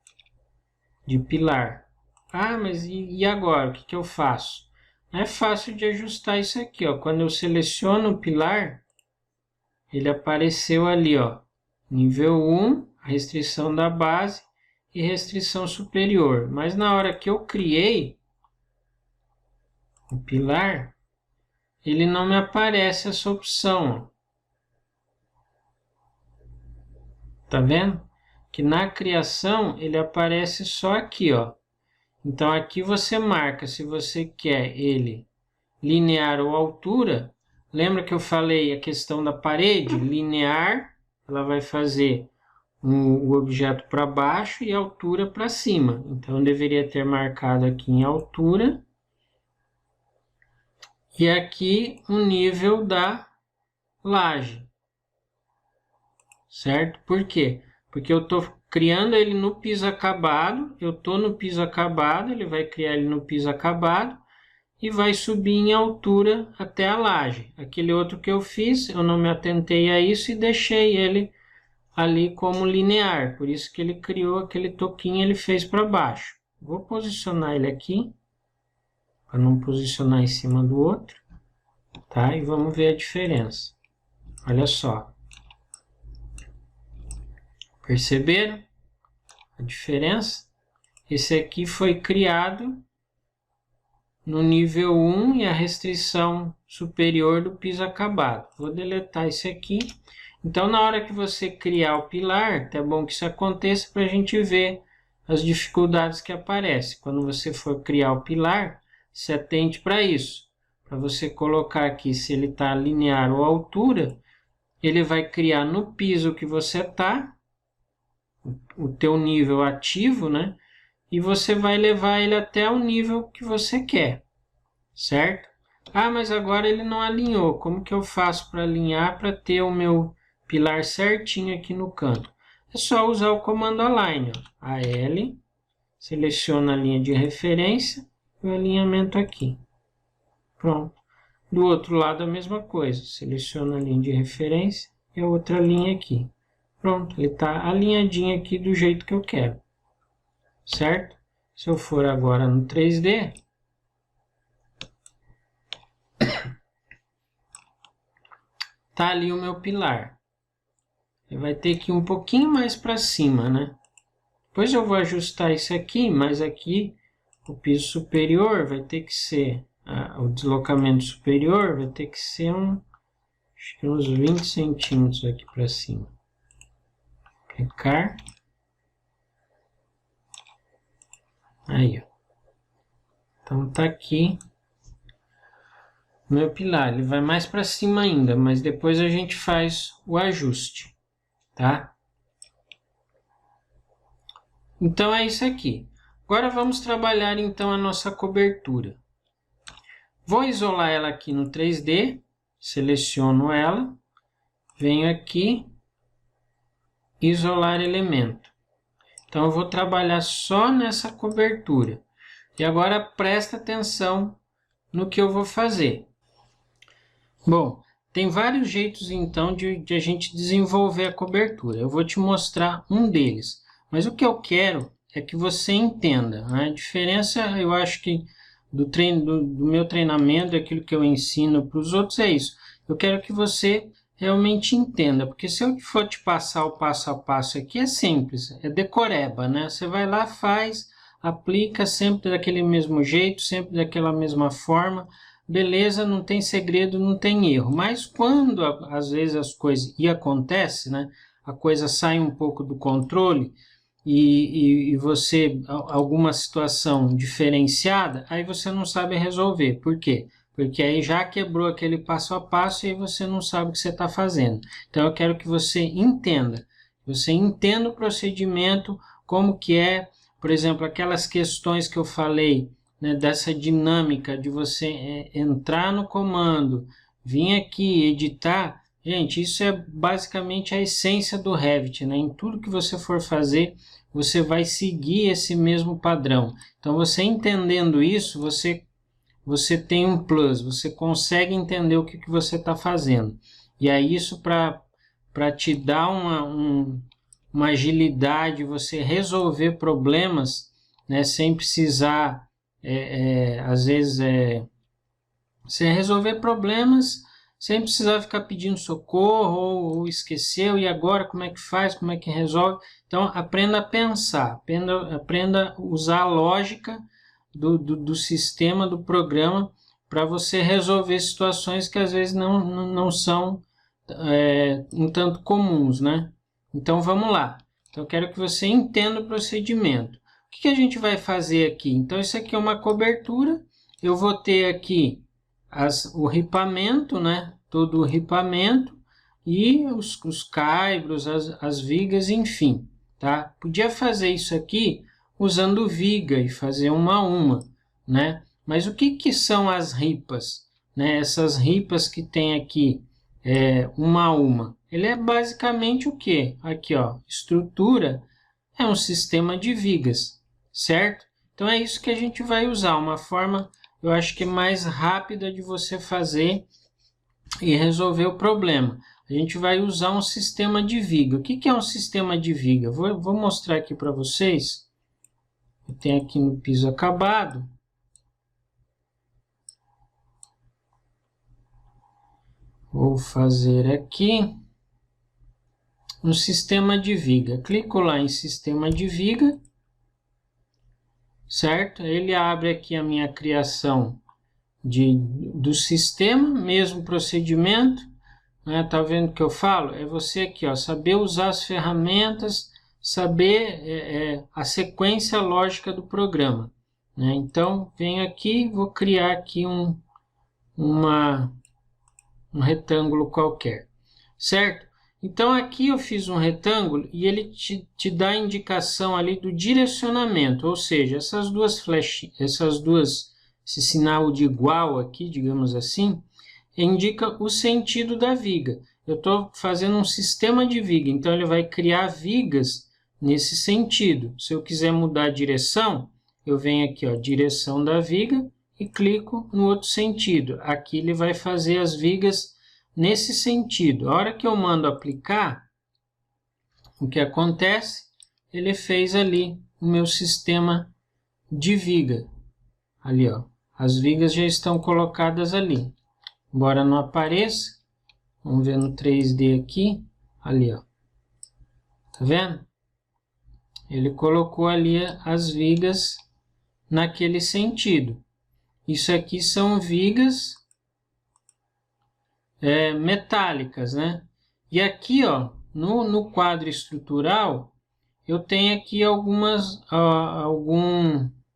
[SPEAKER 1] De pilar. Ah, mas e agora? O que eu faço? É fácil de ajustar isso aqui, ó. Quando eu seleciono o pilar, ele apareceu ali, ó. Nível 1, a restrição da base e restrição superior. Mas na hora que eu criei o pilar, ele não me aparece essa opção, ó. Tá vendo? Que na criação ele aparece só aqui, ó. Então aqui você marca se você quer ele linear ou altura. Lembra que eu falei a questão da parede? Linear, ela vai fazer o objeto para baixo e a altura para cima. Então eu deveria ter marcado aqui em altura. E aqui o nível da laje. Certo? Por quê? Porque eu estou criando ele no piso acabado, eu estou no piso acabado, ele vai criar ele no piso acabado e vai subir em altura até a laje. Aquele outro que eu fiz, eu não me atentei a isso e deixei ele ali como linear, por isso que ele criou aquele toquinho, ele fez para baixo. Vou posicionar ele aqui, para não posicionar em cima do outro, tá? E vamos ver a diferença. Olha só. Perceberam a diferença? Esse aqui foi criado no nível 1 e a restrição superior do piso acabado. Vou deletar esse aqui. Então, na hora que você criar o pilar, é bom que isso aconteça para a gente ver as dificuldades que aparecem. Quando você for criar o pilar, se atente para isso. Para você colocar aqui se ele está linear ou altura, ele vai criar no piso que você está, o teu nível ativo, né? E você vai levar ele até o nível que você quer, certo? Ah, mas agora ele não alinhou. Como que eu faço para alinhar, para ter o meu pilar certinho aqui no canto? É só usar o comando Align, ó. AL, seleciona a linha de referência e o alinhamento aqui. Pronto. Do outro lado a mesma coisa, seleciona a linha de referência e a outra linha aqui. Pronto, ele está alinhadinho aqui do jeito que eu quero, certo? Se eu for agora no 3D, tá ali o meu pilar. Ele vai ter que ir um pouquinho mais para cima, né? Depois eu vou ajustar isso aqui, mas aqui o piso superior vai ter que ser, o deslocamento superior vai ter que ser acho que uns 20 centímetros aqui para cima. Aplicar. Aí, ó. Então tá aqui o meu pilar. Ele vai mais para cima ainda, mas depois a gente faz o ajuste, tá? Então é isso aqui. Agora vamos trabalhar então a nossa cobertura. Vou isolar ela aqui no 3D, seleciono ela, venho aqui, isolar elemento. Então eu vou trabalhar só nessa cobertura. E agora presta atenção no que eu vou fazer. Bom, tem vários jeitos então de a gente desenvolver a cobertura. Eu vou te mostrar um deles. Mas o que eu quero é que você entenda, né? A diferença, eu acho que do meu treinamento, daquilo que eu ensino para os outros é isso. Eu quero que você realmente entenda, porque se eu for te passar o passo a passo aqui, é simples, é decoreba, né? Você vai lá, faz, aplica sempre daquele mesmo jeito, sempre daquela mesma forma, beleza, não tem segredo, não tem erro. Mas quando às vezes as coisas, e acontece, né? A coisa sai um pouco do controle e você, alguma situação diferenciada, aí você não sabe resolver. Por quê? Porque aí já quebrou aquele passo a passo e aí você não sabe o que você está fazendo. Então eu quero que você entenda o procedimento, como que é, por exemplo, aquelas questões que eu falei, né, dessa dinâmica de você entrar no comando, vir aqui, editar. Gente, isso é basicamente a essência do Revit, né? Em tudo que você for fazer, você vai seguir esse mesmo padrão. Então, você entendendo isso, você tem um plus, você consegue entender o que você está fazendo. E é isso para te dar uma agilidade, você resolver problemas, né, sem precisar, às vezes, você resolver problemas sem precisar ficar pedindo socorro ou esqueceu, e agora como é que faz, como é que resolve. Então, aprenda a pensar, aprenda a usar a lógica do sistema, do programa, para você resolver situações que às vezes não são um tanto comuns, né? Então, vamos lá. Então, eu quero que você entenda o procedimento. O que a gente vai fazer aqui? Então, isso aqui é uma cobertura. Eu vou ter aqui o ripamento, né? Todo o ripamento e os caibros, as vigas, enfim, tá? Podia fazer isso aqui usando viga e fazer uma a uma, né? Mas o que são as ripas, né? Essas ripas que tem aqui, uma a uma. Ele é basicamente o quê? Aqui, ó, estrutura é um sistema de vigas, certo? Então é isso que a gente vai usar, uma forma, eu acho que é mais rápida de você fazer e resolver o problema. A gente vai usar um sistema de viga. O que é um sistema de viga? Vou mostrar aqui para vocês. Eu tenho aqui no piso acabado. Vou fazer aqui um sistema de viga. Clico lá em sistema de viga, certo? Ele abre aqui a minha criação do sistema, mesmo procedimento, né? Tá vendo o que eu falo? É você aqui, ó, saber usar as ferramentas, saber a sequência lógica do programa, né? Então, venho aqui, vou criar aqui um retângulo qualquer, certo? Então, aqui eu fiz um retângulo e ele te dá a indicação ali do direcionamento, ou seja, essas duas flechas, esse sinal de igual aqui, digamos assim, indica o sentido da viga. Eu estou fazendo um sistema de viga, então ele vai criar vigas nesse sentido. Se eu quiser mudar a direção, eu venho aqui, ó, direção da viga, e clico no outro sentido. Aqui ele vai fazer as vigas nesse sentido. A hora que eu mando aplicar, o que acontece? Ele fez ali o meu sistema de viga. Ali, ó. As vigas já estão colocadas ali. Embora não apareça. Vamos ver no 3D aqui. Ali, ó. Tá vendo? Ele colocou ali as vigas naquele sentido. Isso aqui são vigas metálicas, né? E aqui, ó, no quadro estrutural, eu tenho aqui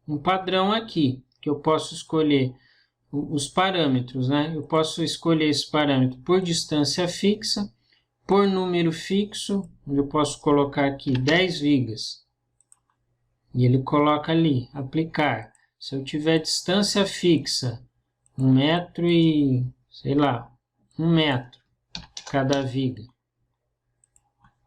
[SPEAKER 1] um padrão aqui, que eu posso escolher os parâmetros, né? Eu posso escolher esse parâmetro por distância fixa, por número fixo, onde eu posso colocar aqui 10 vigas. E ele coloca ali, aplicar. Se eu tiver distância fixa, 1 metro e, sei lá, 1 metro cada viga.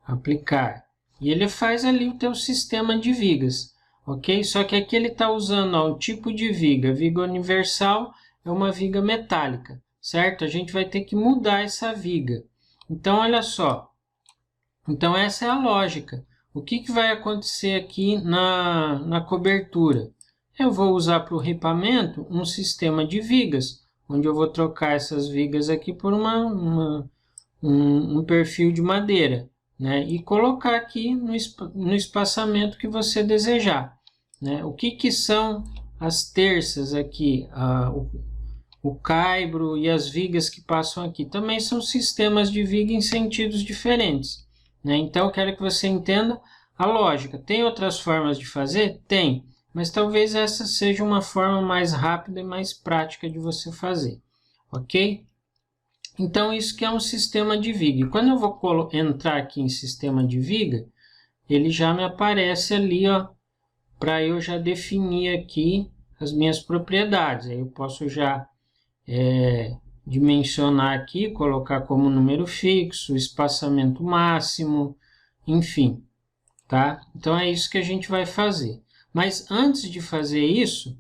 [SPEAKER 1] Aplicar. E ele faz ali o teu sistema de vigas, ok? Só que aqui ele está usando um tipo de viga. Viga universal é uma viga metálica, certo? A gente vai ter que mudar essa viga. Então, olha só. Então, essa é a lógica. O que vai acontecer aqui na cobertura? Eu vou usar para o ripamento um sistema de vigas, onde eu vou trocar essas vigas aqui por um perfil de madeira, né? E colocar aqui no espaçamento que você desejar, né? O que são as terças aqui, o caibro e as vigas que passam aqui? Também são sistemas de viga em sentidos diferentes, né? Então, eu quero que você entenda a lógica. Tem outras formas de fazer? Tem, mas talvez essa seja uma forma mais rápida e mais prática de você fazer, ok? Então, isso que é um sistema de viga. E quando eu vou entrar aqui em sistema de viga, ele já me aparece ali, ó, para eu já definir aqui as minhas propriedades. Aí eu posso já dimensionar aqui, colocar como número fixo, espaçamento máximo, enfim, tá? Então, é isso que a gente vai fazer. Mas antes de fazer isso,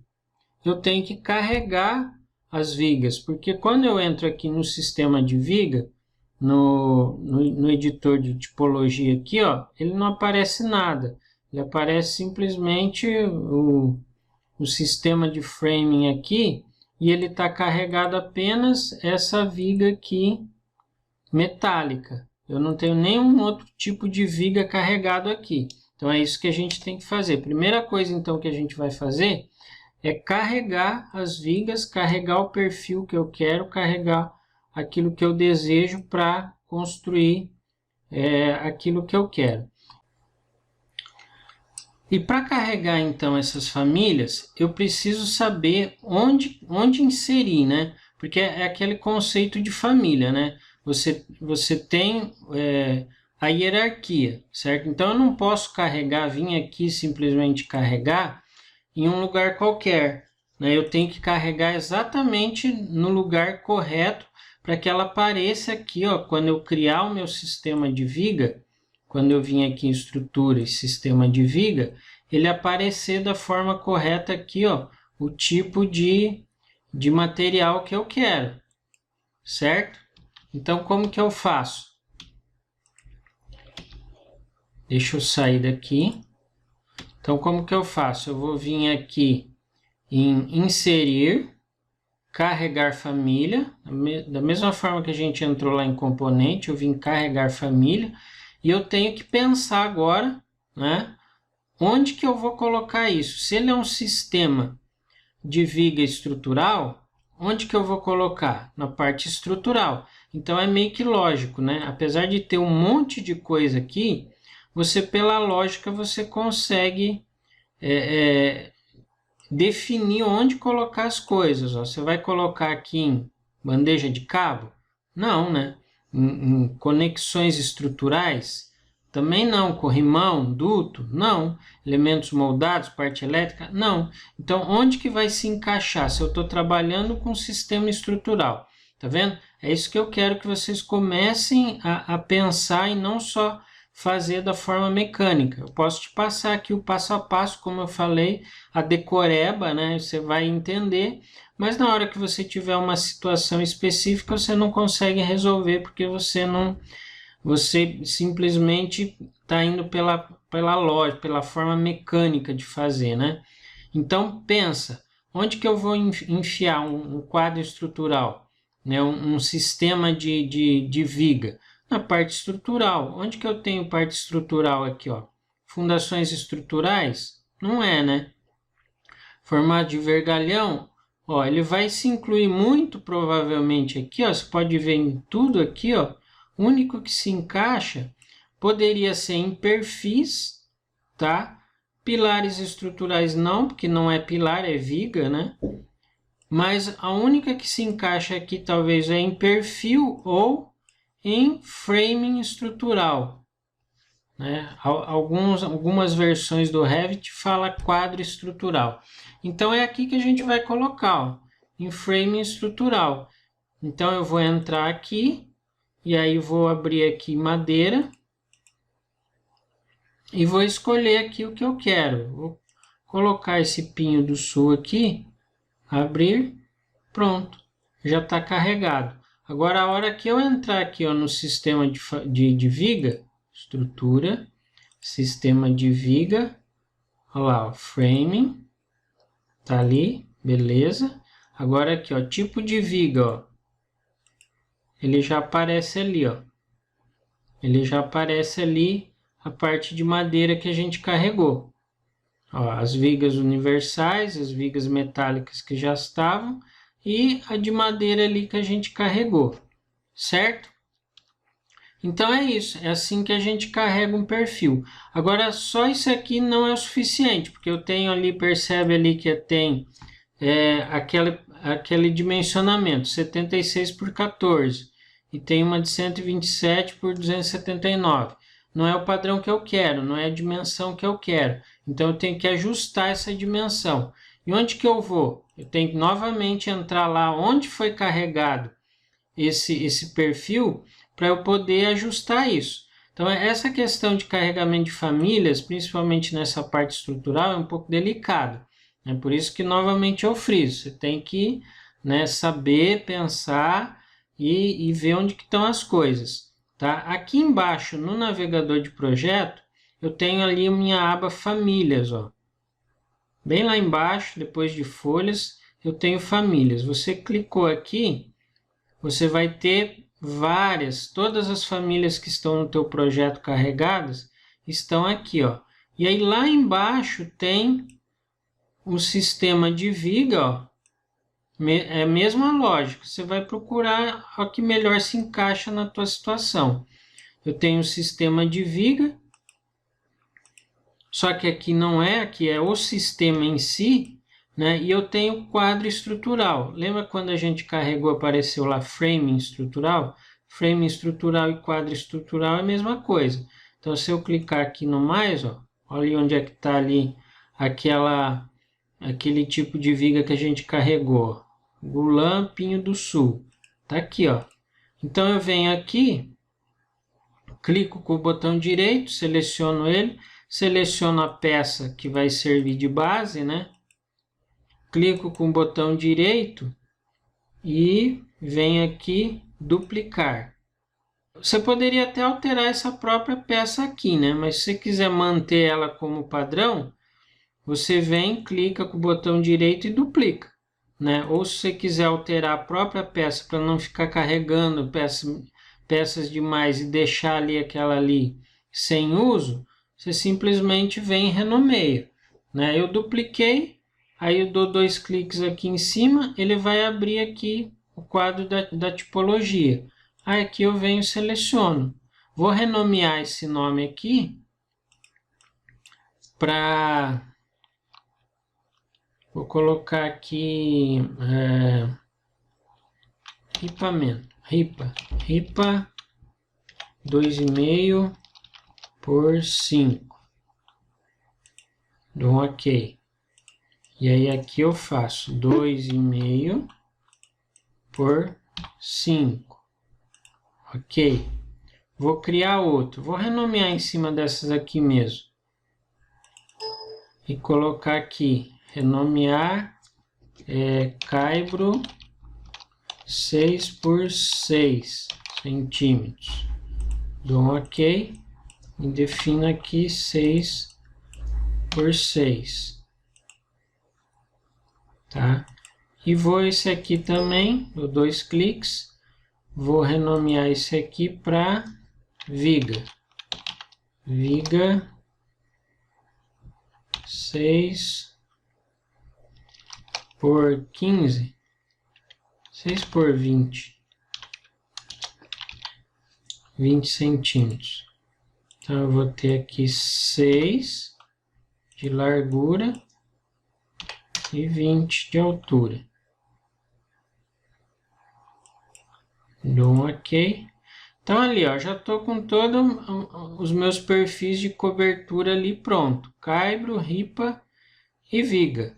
[SPEAKER 1] eu tenho que carregar as vigas, porque quando eu entro aqui no sistema de viga, no editor de tipologia aqui, ó, ele não aparece nada. Ele aparece simplesmente o sistema de framing aqui, e ele está carregado apenas essa viga aqui metálica. Eu não tenho nenhum outro tipo de viga carregado aqui. Então, é isso que a gente tem que fazer. Primeira coisa, então, que a gente vai fazer é carregar as vigas, carregar o perfil que eu quero, carregar aquilo que eu desejo para construir aquilo que eu quero. E para carregar, então, essas famílias, eu preciso saber onde inserir, né? Porque é aquele conceito de família, né? Você tem a hierarquia, certo? Então, eu não posso vir aqui simplesmente carregar em um lugar qualquer, né? Eu tenho que carregar exatamente no lugar correto para que ela apareça aqui, ó, quando eu criar o meu sistema de viga, quando eu vim aqui em estrutura e sistema de viga, ele aparecer da forma correta aqui, ó, o tipo de material que eu quero, certo? Então, como que eu faço? Deixa eu sair daqui. Então, como que eu faço? Eu vou vir aqui em inserir, carregar família, da mesma forma que a gente entrou lá em componente, eu vim carregar família, e eu tenho que pensar agora, né, onde que eu vou colocar isso? Se ele é um sistema de viga estrutural, onde que eu vou colocar? Na parte estrutural. Então, é meio que lógico, né? Apesar de ter um monte de coisa aqui, você, pela lógica, você consegue definir onde colocar as coisas. Ó. Você vai colocar aqui em bandeja de cabo? Não, né? Em conexões estruturais? Também não. Corrimão, duto? Não. Elementos moldados, parte elétrica? Não. Então, onde que vai se encaixar se eu estou trabalhando com sistema estrutural? Tá vendo? É isso que eu quero que vocês comecem a pensar e não só fazer da forma mecânica. Eu posso te passar aqui o passo a passo, como eu falei, a decoreba, né? Você vai entender, mas na hora que você tiver uma situação específica, você não consegue resolver, porque você simplesmente está indo pela lógica, pela forma mecânica de fazer, né? Então, pensa, onde que eu vou enfiar um quadro estrutural, né? Um sistema de viga? Na parte estrutural. Onde que eu tenho parte estrutural aqui, ó? Fundações estruturais? Não é, né? Formato de vergalhão, ó, ele vai se incluir muito provavelmente aqui, ó, você pode ver em tudo aqui, ó, o único que se encaixa poderia ser em perfis, tá? Pilares estruturais não, porque não é pilar, é viga, né? Mas a única que se encaixa aqui talvez é em perfil ou em framing estrutural, né? Algumas versões do Revit fala quadro estrutural. Então é aqui que a gente vai colocar, ó, em framing estrutural. Então eu vou entrar aqui e aí vou abrir aqui madeira e vou escolher aqui o que eu quero. Vou colocar esse Pinho do Sul aqui, abrir, pronto, já está carregado. Agora a hora que eu entrar aqui, ó, no sistema de viga, estrutura, sistema de viga, olha lá, ó, framing, tá ali, beleza. Agora aqui, ó, tipo de viga, ó, ele já aparece ali, ó. Ele já aparece ali a parte de madeira que a gente carregou. Ó, as vigas universais, as vigas metálicas que já estavam e a de madeira ali que a gente carregou, certo? Então é isso, é assim que a gente carrega um perfil. Agora só isso aqui não é o suficiente, porque eu tenho ali, percebe ali que tem aquele dimensionamento, 76 por 14, e tem uma de 127 por 279. Não é o padrão que eu quero, não é a dimensão que eu quero. Então eu tenho que ajustar essa dimensão. E onde que eu vou? Eu tenho que novamente entrar lá onde foi carregado esse perfil para eu poder ajustar isso. Então essa questão de carregamento de famílias, principalmente nessa parte estrutural, é um pouco delicado. É por isso que novamente eu friso. Você tem que, né, saber pensar e ver onde que estão as coisas. Tá? Aqui embaixo, no navegador de projeto, eu tenho ali a minha aba famílias. Ó. Bem lá embaixo, depois de folhas, eu tenho famílias. Você clicou aqui, você vai ter todas as famílias que estão no teu projeto carregadas, estão aqui. Ó. E aí lá embaixo tem o sistema de viga, ó. É a mesma lógica, você vai procurar o que melhor se encaixa na tua situação. Eu tenho o sistema de viga, só que aqui não é, aqui é o sistema em si, né? E eu tenho quadro estrutural. Lembra quando a gente carregou, apareceu lá framing estrutural? Framing estrutural e quadro estrutural é a mesma coisa. Então, se eu clicar aqui no mais, ó, olha onde é que está ali aquele tipo de viga que a gente carregou. Gulam, Pinho do Sul. Tá aqui, ó. Então eu venho aqui, clico com o botão direito, seleciono ele, seleciono a peça que vai servir de base, né? Clico com o botão direito e venho aqui duplicar. Você poderia até alterar essa própria peça aqui, né? Mas se você quiser manter ela como padrão, você vem, clica com o botão direito e duplica, né? Ou se você quiser alterar a própria peça para não ficar carregando peças demais e deixar ali aquela ali sem uso, você simplesmente vem e renomeia, né? Eu dupliquei, aí eu dou 2 cliques aqui em cima, ele vai abrir aqui o quadro da tipologia. Aí aqui eu venho e seleciono. Vou renomear esse nome aqui para... Vou colocar aqui ripamento, ripa 2,5 por 5. Dou um OK. E aí aqui eu faço 2,5 por 5. OK. Vou criar outro. Vou renomear em cima dessas aqui mesmo. E colocar aqui, renomear caibro 6 por 6 centímetros. Dou um OK e defino aqui 6 por 6. tá? E vou esse aqui também, dou 2 cliques, vou renomear esse aqui para viga. Viga 6 por 15, 6 por 20 centímetros. Então eu vou ter aqui 6 de largura e 20 de altura. Dou um OK. Então ali, ó, já estou com todos os meus perfis de cobertura ali pronto. Caibro, ripa e viga.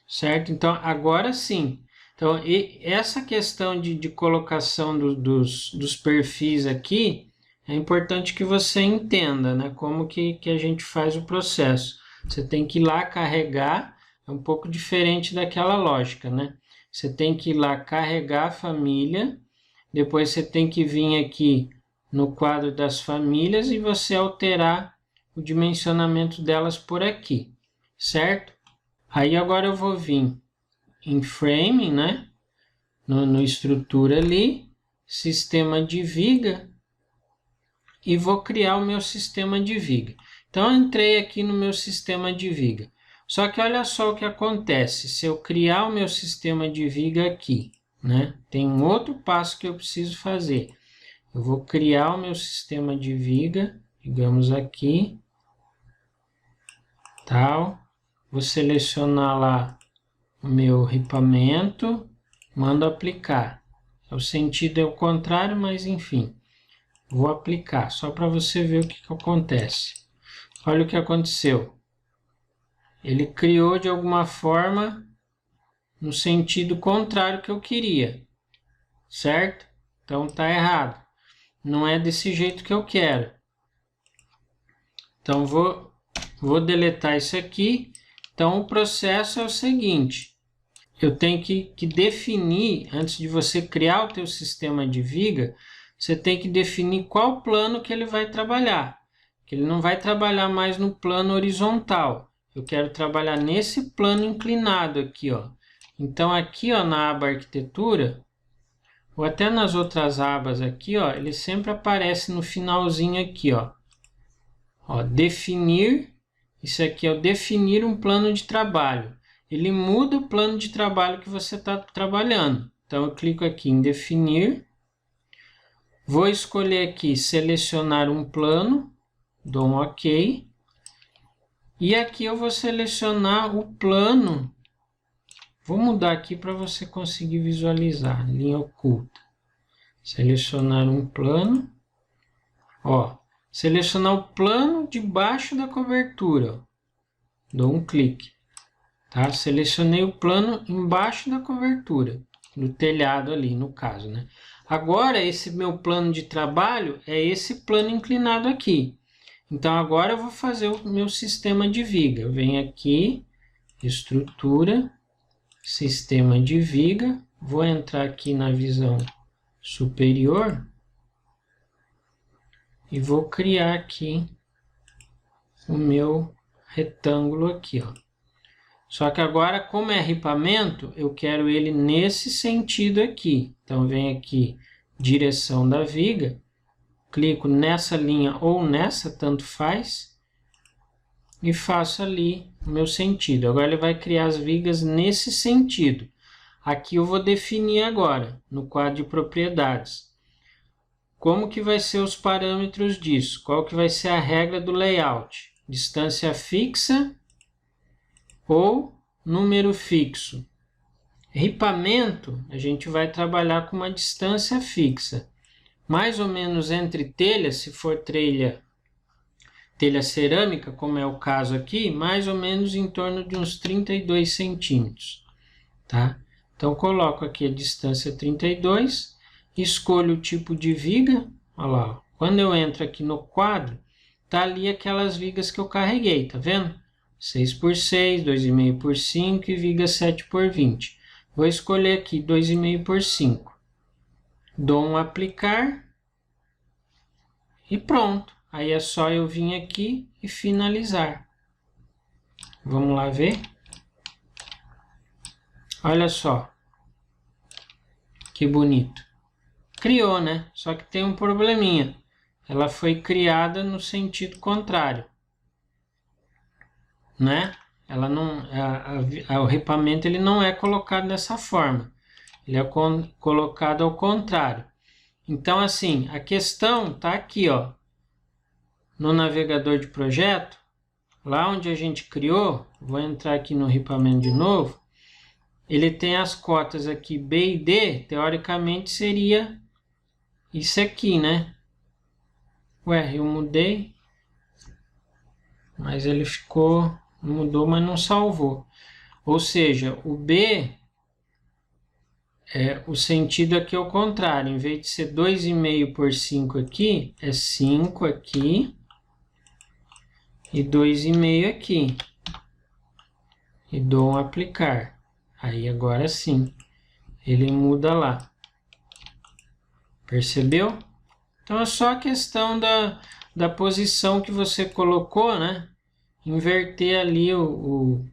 [SPEAKER 1] Certo? Então agora sim. Então essa questão de colocação dos perfis aqui, é importante que você entenda, né, como que a gente faz o processo. Você tem que ir lá carregar, é um pouco diferente daquela lógica, né? Você tem que ir lá carregar a família, depois você tem que vir aqui no quadro das famílias e você alterar o dimensionamento delas por aqui, certo? Aí agora eu vou vir em Frame, né? No estrutura ali, sistema de viga, e vou criar o meu sistema de viga. Então eu entrei aqui no meu sistema de viga. Só que olha só o que acontece se eu criar o meu sistema de viga aqui, né? Tem um outro passo que eu preciso fazer. Eu vou criar o meu sistema de viga, digamos aqui, tal. Vou selecionar lá o meu ripamento, mando aplicar. O sentido é o contrário, mas enfim. Vou aplicar, só para você ver o que acontece. Olha o que aconteceu. Ele criou de alguma forma no sentido contrário que eu queria, certo? Então tá errado. Não é desse jeito que eu quero. Então vou deletar isso aqui. Então o processo é o seguinte. Eu tenho que definir, antes de você criar o teu sistema de viga, você tem que definir qual plano que ele vai trabalhar. Que ele não vai trabalhar mais no plano horizontal. Eu quero trabalhar nesse plano inclinado aqui, ó. Então aqui, ó, na aba arquitetura, ou até nas outras abas aqui, ó, ele sempre aparece no finalzinho aqui, ó. Ó, definir, isso aqui é o definir um plano de trabalho. Ele muda o plano de trabalho que você está trabalhando. Então eu clico aqui em definir, vou escolher aqui selecionar um plano, dou um OK, e aqui eu vou selecionar o plano. Vou mudar aqui para você conseguir visualizar, linha oculta. Selecionar um plano, ó, selecionar o plano debaixo da cobertura, ó. Dou um clique, tá? Selecionei o plano embaixo da cobertura, no telhado ali, no caso, né? Agora, esse meu plano de trabalho é esse plano inclinado aqui. Então, agora eu vou fazer o meu sistema de viga. Eu venho aqui, estrutura, sistema de viga, vou entrar aqui na visão superior e vou criar aqui o meu retângulo aqui, ó. Só que agora, como é ripamento, eu quero ele nesse sentido aqui. Então, venho aqui, direção da viga, clico nessa linha ou nessa, tanto faz, e faço ali o meu sentido. Agora ele vai criar as vigas nesse sentido. Aqui eu vou definir agora, no quadro de propriedades. Como que vai ser os parâmetros disso? Qual que vai ser a regra do layout? Distância fixa ou número fixo? Ripamento, a gente vai trabalhar com uma distância fixa. Mais ou menos entre telhas, se for telha cerâmica, como é o caso aqui, mais ou menos em torno de uns 32 centímetros. Tá? Então, coloco aqui a distância 32, escolho o tipo de viga. Olha lá, quando eu entro aqui no quadro, tá ali aquelas vigas que eu carreguei, tá vendo? 6 por 6, 2,5 por 5 e viga 7 por 20. Vou escolher aqui 2,5 por 5. Dou um aplicar e pronto. Aí é só eu vir aqui e finalizar. Vamos lá ver? Olha só. Que bonito. Criou, né? Só que tem um probleminha. Ela foi criada no sentido contrário, né? Ela não, o ripamento ele não é colocado dessa forma. Ele é colocado ao contrário. Então, assim, a questão está aqui, ó, no navegador de projeto, lá onde a gente criou, vou entrar aqui no ripamento de novo, ele tem as cotas aqui B e D, teoricamente seria isso aqui, né? Ué, eu mudei, mas ele ficou, mudou, mas não salvou. Ou seja, o B, o sentido aqui é o contrário. Em vez de ser 2,5 por 5 aqui, é 5 aqui e 2,5 aqui. E dou um aplicar. Aí agora sim, ele muda lá. Percebeu? Então é só a questão da posição que você colocou, né? Inverter ali o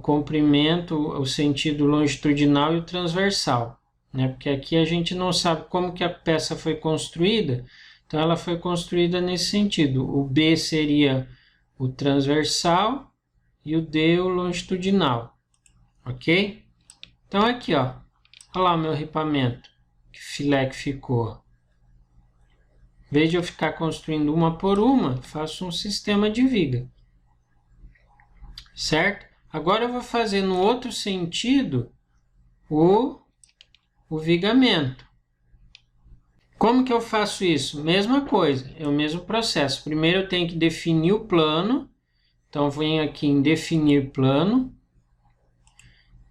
[SPEAKER 1] comprimento, o sentido longitudinal e o transversal, né? Porque aqui a gente não sabe como que a peça foi construída, então ela foi construída nesse sentido. O B seria o transversal e o D o longitudinal, ok? Então aqui, ó, olha lá o meu ripamento, que filé que ficou. Em vez de eu ficar construindo uma por uma, faço um sistema de viga, certo? Agora eu vou fazer no outro sentido o vigamento. Como que eu faço isso? Mesma coisa, é o mesmo processo. Primeiro eu tenho que definir o plano. Então eu venho aqui em definir plano.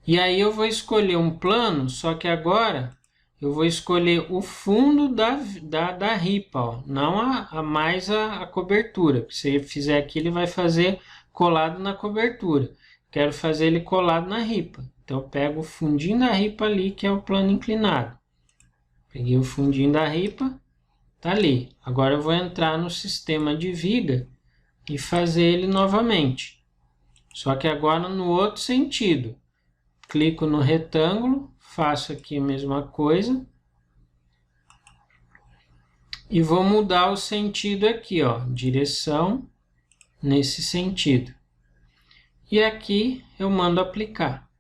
[SPEAKER 1] E aí eu vou escolher um plano, só que agora eu vou escolher o fundo da ripa, ó, não mais a cobertura. Se você fizer aqui, ele vai fazer colado na cobertura. Quero fazer ele colado na ripa. Então, eu pego o fundinho da ripa ali, que é o plano inclinado. Peguei o fundinho da ripa, tá ali. Agora, eu vou entrar no sistema de viga e fazer ele novamente. Só que agora no outro sentido. Clico no retângulo, faço aqui a mesma coisa. E vou mudar o sentido aqui, ó. Direção nesse sentido. E aqui eu mando aplicar.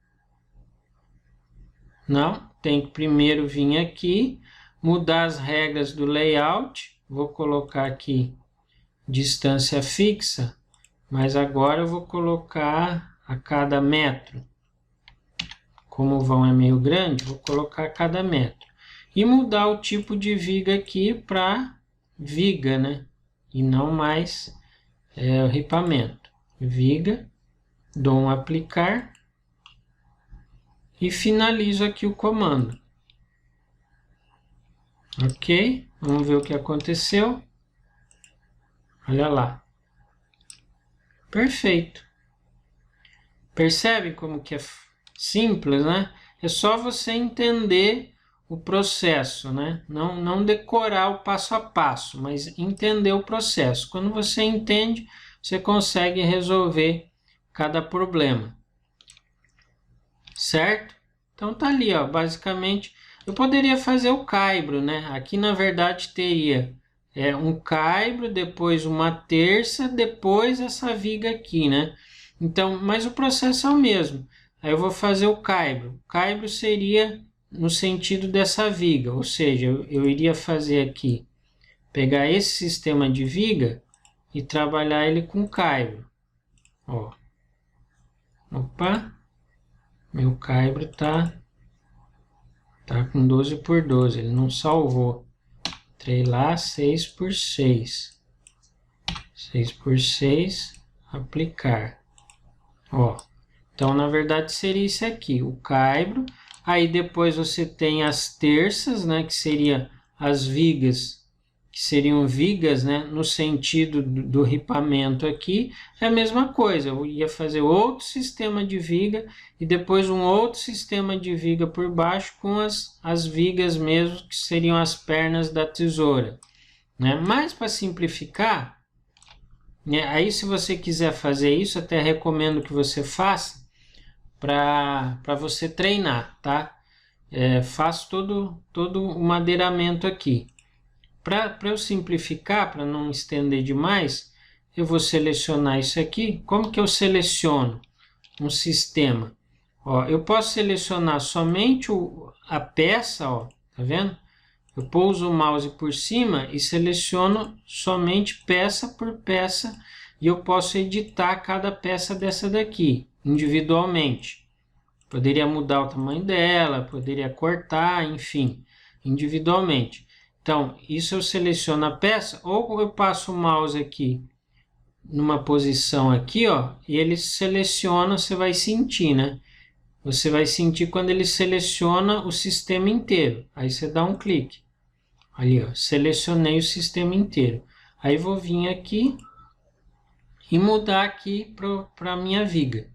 [SPEAKER 1] Não, tem que primeiro vir aqui, mudar as regras do layout. Vou colocar aqui distância fixa, mas agora eu vou colocar a cada metro. Como o vão é meio grande, vou colocar a cada metro. E mudar o tipo de viga aqui para viga, né? E não mais o ripamento. Viga. Dou um aplicar e finalizo aqui o comando. Ok, vamos ver o que aconteceu. Olha lá. Perfeito. Percebe como que é simples, né? É só você entender o processo, né? Não decorar o passo a passo, mas entender o processo. Quando você entende, você consegue resolver cada problema, certo? Então tá ali, ó, basicamente, eu poderia fazer o caibro, né? Aqui na verdade teria um caibro, depois uma terça, depois essa viga aqui, né? Então, mas o processo é o mesmo. Aí eu vou fazer o caibro. O caibro seria no sentido dessa viga, ou seja, eu iria fazer aqui, pegar esse sistema de viga e trabalhar ele com caibro, ó. Opa, meu caibro tá com 12 por 12, ele não salvou. Entrei lá, 6 por 6. 6 por 6, aplicar. Ó, então na verdade seria isso aqui, o caibro. Aí depois você tem as terças, né, que seria as vigas, que seriam vigas, né, no sentido do ripamento aqui, é a mesma coisa. Eu ia fazer outro sistema de viga e depois um outro sistema de viga por baixo com as vigas mesmo, que seriam as pernas da tesoura, né? Mas para simplificar, né, aí se você quiser fazer isso, até recomendo que você faça, para você treinar, tá? Faço todo o madeiramento aqui. Para eu simplificar, para não estender demais, eu vou selecionar isso aqui. Como que eu seleciono um sistema? Ó, eu posso selecionar somente a peça, ó, tá vendo? Eu pouso o mouse por cima e seleciono somente peça por peça e eu posso editar cada peça dessa daqui individualmente. Poderia mudar o tamanho dela, poderia cortar, enfim, individualmente. Então, isso eu seleciono a peça ou eu passo o mouse aqui numa posição aqui, ó, e ele seleciona, você vai sentir, né? Você vai sentir quando ele seleciona o sistema inteiro. Aí você dá um clique. Ali, ó, selecionei o sistema inteiro. Aí vou vir aqui e mudar aqui para a minha viga.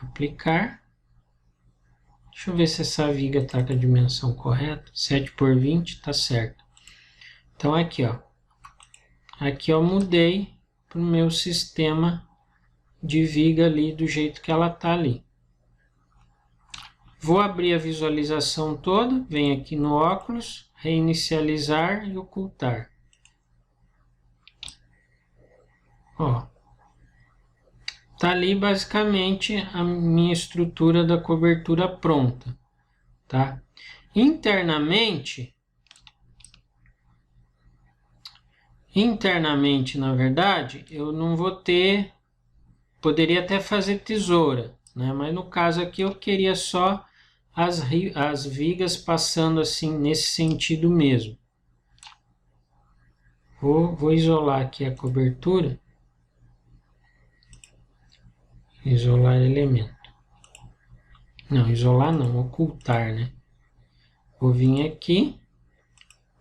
[SPEAKER 1] Aplicar. Deixa eu ver se essa viga está com a dimensão correta. 7 por 20, está certo. Então aqui, ó. Aqui eu mudei para o meu sistema de viga ali do jeito que ela está ali. Vou abrir a visualização toda, venho aqui no óculos, reinicializar e ocultar. Ó, tá ali basicamente a minha estrutura da cobertura pronta, tá? Internamente, na verdade, eu não vou ter, poderia até fazer tesoura, né? Mas no caso aqui eu queria só as vigas passando assim nesse sentido mesmo. Vou isolar aqui a cobertura. Isolar elemento. Não, isolar não, ocultar, né? Vou vir aqui,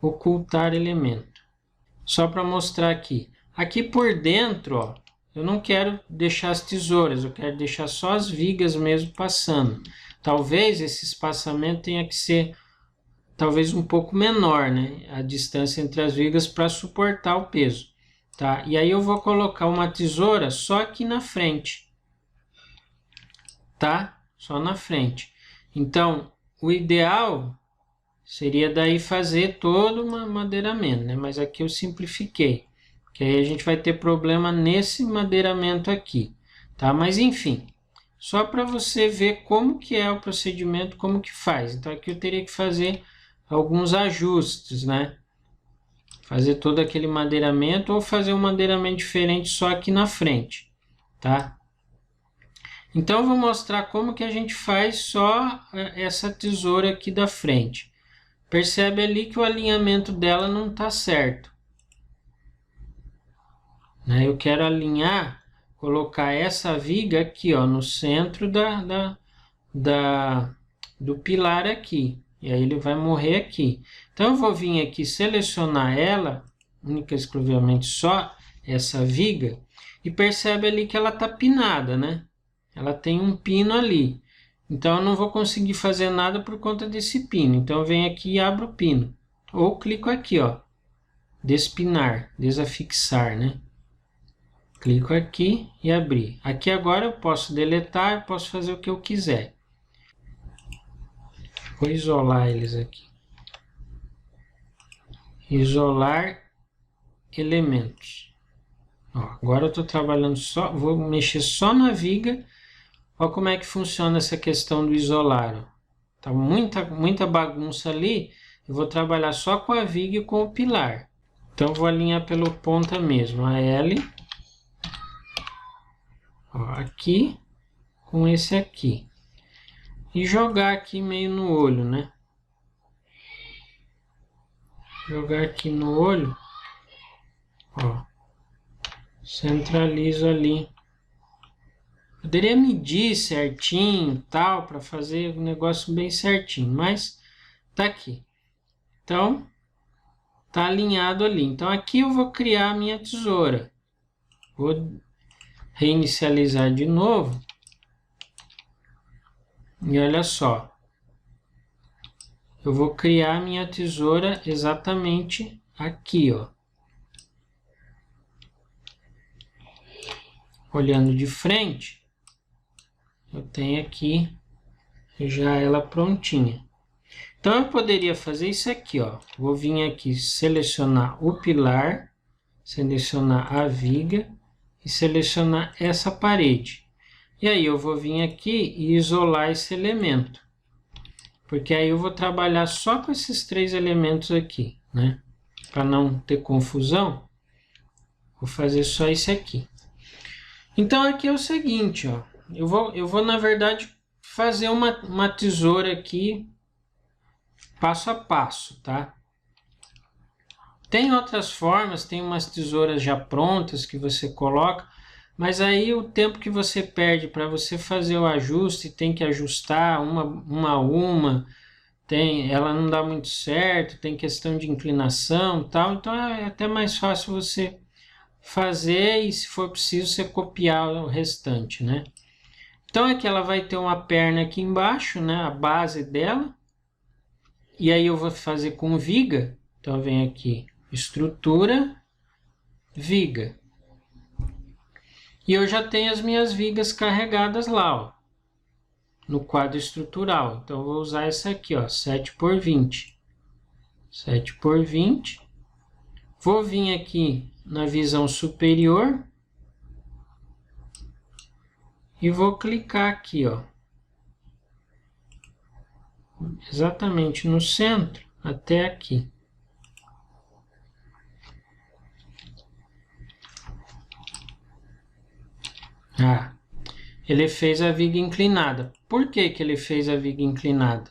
[SPEAKER 1] ocultar elemento. Só para mostrar aqui. Aqui por dentro, ó, eu não quero deixar as tesouras, eu quero deixar só as vigas mesmo passando. Talvez esse espaçamento tenha que ser talvez um pouco menor, né? A distância entre as vigas para suportar o peso, tá? E aí eu vou colocar uma tesoura só aqui na frente, tá? Só na frente. Então, o ideal seria daí fazer todo um madeiramento, né? Mas aqui eu simplifiquei, que aí a gente vai ter problema nesse madeiramento aqui, tá? Mas enfim, só para você ver como que é o procedimento, como que faz. Então aqui eu teria que fazer alguns ajustes, né? Fazer todo aquele madeiramento ou fazer um madeiramento diferente só aqui na frente, tá? Então eu vou mostrar como que a gente faz só essa tesoura aqui da frente. Percebe ali que o alinhamento dela não está certo, né? Eu quero alinhar, colocar essa viga aqui, ó, no centro do pilar aqui. E aí ele vai morrer aqui. Então eu vou vir aqui selecionar ela, única e exclusivamente só essa viga, e percebe ali que ela está pinada, né? Ela tem um pino ali. Então eu não vou conseguir fazer nada por conta desse pino. Então eu venho aqui e abro o pino. Ou clico aqui, ó, despinar, desafixar, né? Clico aqui e abrir. Aqui agora eu posso deletar, eu posso fazer o que eu quiser. Vou isolar eles aqui. Isolar elementos. Ó, agora eu estou trabalhando só, vou mexer só na viga. Olha como é que funciona essa questão do isolar. Ó. Tá muita bagunça ali. Eu vou trabalhar só com a viga e com o pilar. Então eu vou alinhar pelo ponta mesmo, a L. Ó, aqui com esse aqui. E jogar aqui meio no olho, né? Jogar aqui no olho. Ó. Centralizo ali. Poderia medir certinho, tal, para fazer o negócio bem certinho, mas tá aqui. Então, tá alinhado ali. Então aqui eu vou criar a minha tesoura. Vou reinicializar de novo. E olha só. Eu vou criar a minha tesoura exatamente aqui, ó. Olhando de frente, eu tenho aqui já ela prontinha. Então eu poderia fazer isso aqui, ó. Vou vir aqui selecionar o pilar, selecionar a viga e selecionar essa parede. E aí eu vou vir aqui e isolar esse elemento. Porque aí eu vou trabalhar só com esses 3 elementos aqui, né? Para não ter confusão, vou fazer só esse aqui. Então aqui é o seguinte, ó. Eu vou na verdade fazer uma tesoura aqui passo a passo, tá? Tem outras formas, tem umas tesouras já prontas que você coloca, mas aí o tempo que você perde para você fazer o ajuste, tem que ajustar uma a uma, ela não dá muito certo, tem questão de inclinação e tal, então é até mais fácil você fazer e, se for preciso, você copiar o restante, né? Então aqui ela vai ter uma perna aqui embaixo, né? A base dela. E aí eu vou fazer com viga. Então eu venho aqui, estrutura, viga. E eu já tenho as minhas vigas carregadas lá, ó, no quadro estrutural. Então eu vou usar essa aqui, ó, 7×20. 7×20. Vou vir aqui na visão superior e vou clicar aqui, ó, exatamente no centro até aqui. Ah, ele fez a viga inclinada. Por que que ele fez a viga inclinada?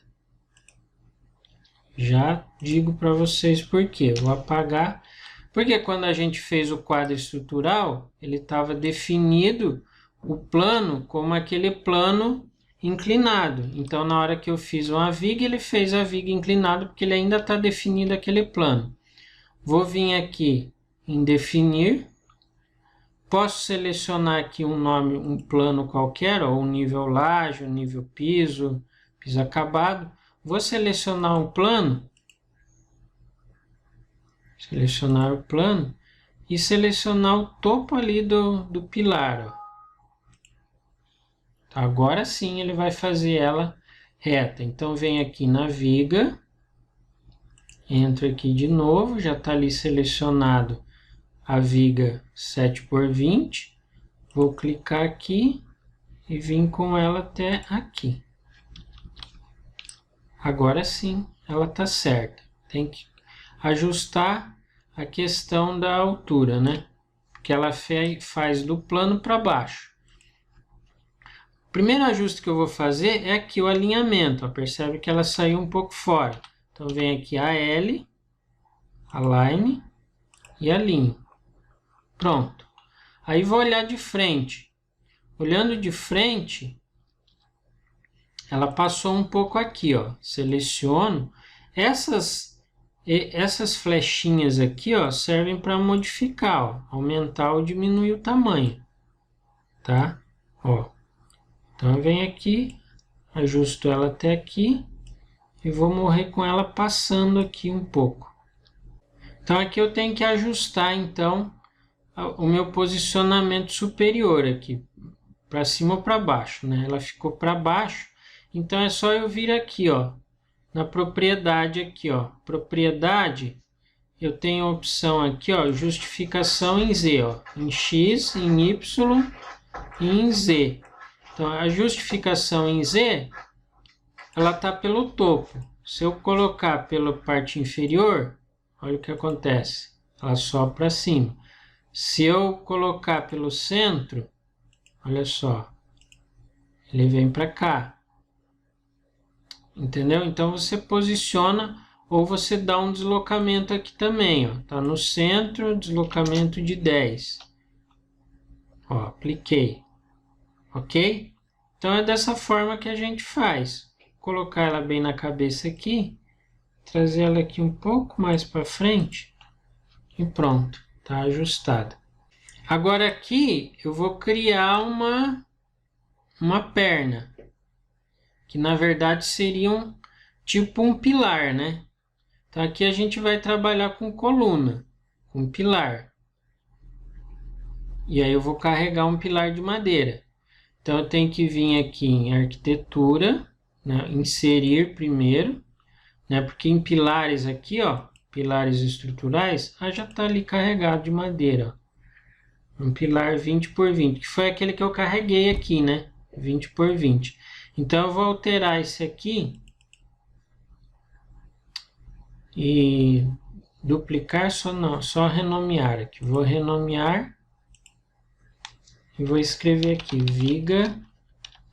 [SPEAKER 1] Já digo para vocês por quê. Vou apagar. Porque quando a gente fez o quadro estrutural, ele estava definido o plano como aquele plano inclinado. Então, na hora que eu fiz uma viga, ele fez a viga inclinada, porque ele ainda está definido aquele plano. Vou vir aqui em definir. Posso selecionar aqui um nome, um plano qualquer, ou um nível laje, um nível piso, piso acabado. Vou selecionar um plano. Selecionar o plano e selecionar o topo ali do pilar, ó. Agora sim ele vai fazer ela reta. Então vem aqui na viga, entro aqui de novo, já está ali selecionado a viga 7×20. Vou clicar aqui e vim com ela até aqui. Agora sim ela está certa. Tem que ajustar a questão da altura, né? Porque ela faz do plano para baixo. O primeiro ajuste que eu vou fazer é aqui o alinhamento. Ó, percebe que ela saiu um pouco fora. Então vem aqui a L, align e alinho. Pronto. Aí vou olhar de frente. Olhando de frente, ela passou um pouco aqui, ó. Seleciono. Essas flechinhas aqui, ó, servem para modificar, ó, aumentar ou diminuir o tamanho, tá? Ó. Então eu venho aqui, ajusto ela até aqui e vou morrer com ela passando aqui um pouco. Então aqui eu tenho que ajustar então o meu posicionamento superior aqui, para cima ou para baixo, né? Ela ficou para baixo, então é só eu vir aqui, ó, na propriedade aqui, ó, propriedade, eu tenho a opção aqui, ó, justificação em Z, ó, em X, em Y e em Z. Então a justificação em Z, ela tá pelo topo. Se eu colocar pela parte inferior, olha o que acontece, ela sobe para cima. Se eu colocar pelo centro, olha só, ele vem para cá. Entendeu? Então você posiciona ou você dá um deslocamento aqui também, ó. Tá no centro, deslocamento de 10. Ó, apliquei. OK? Então é dessa forma que a gente faz. Vou colocar ela bem na cabeça aqui, trazer ela aqui um pouco mais para frente e pronto, tá ajustada. Agora aqui eu vou criar uma perna, que na verdade seria tipo um pilar, né? Então aqui a gente vai trabalhar com coluna, com pilar. E aí eu vou carregar um pilar de madeira. Então, eu tenho que vir aqui em arquitetura, né, inserir primeiro, né, porque em pilares aqui, ó, pilares estruturais, já está ali carregado de madeira. Ó. Um pilar 20 por 20, que foi aquele que eu carreguei aqui, né? 20 por 20. Então, eu vou alterar esse aqui e duplicar, só renomear aqui. Vou renomear e vou escrever aqui, viga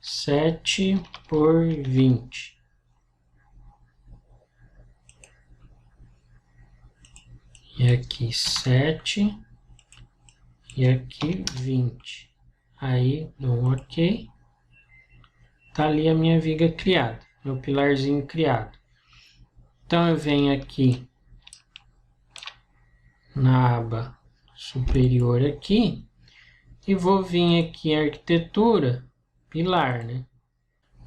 [SPEAKER 1] 7 por 20. E aqui 7 e aqui 20. Aí dou um OK. Tá ali a minha viga criada, meu pilarzinho criado. Então eu venho aqui na aba superior aqui e vou vir aqui em arquitetura, pilar, né?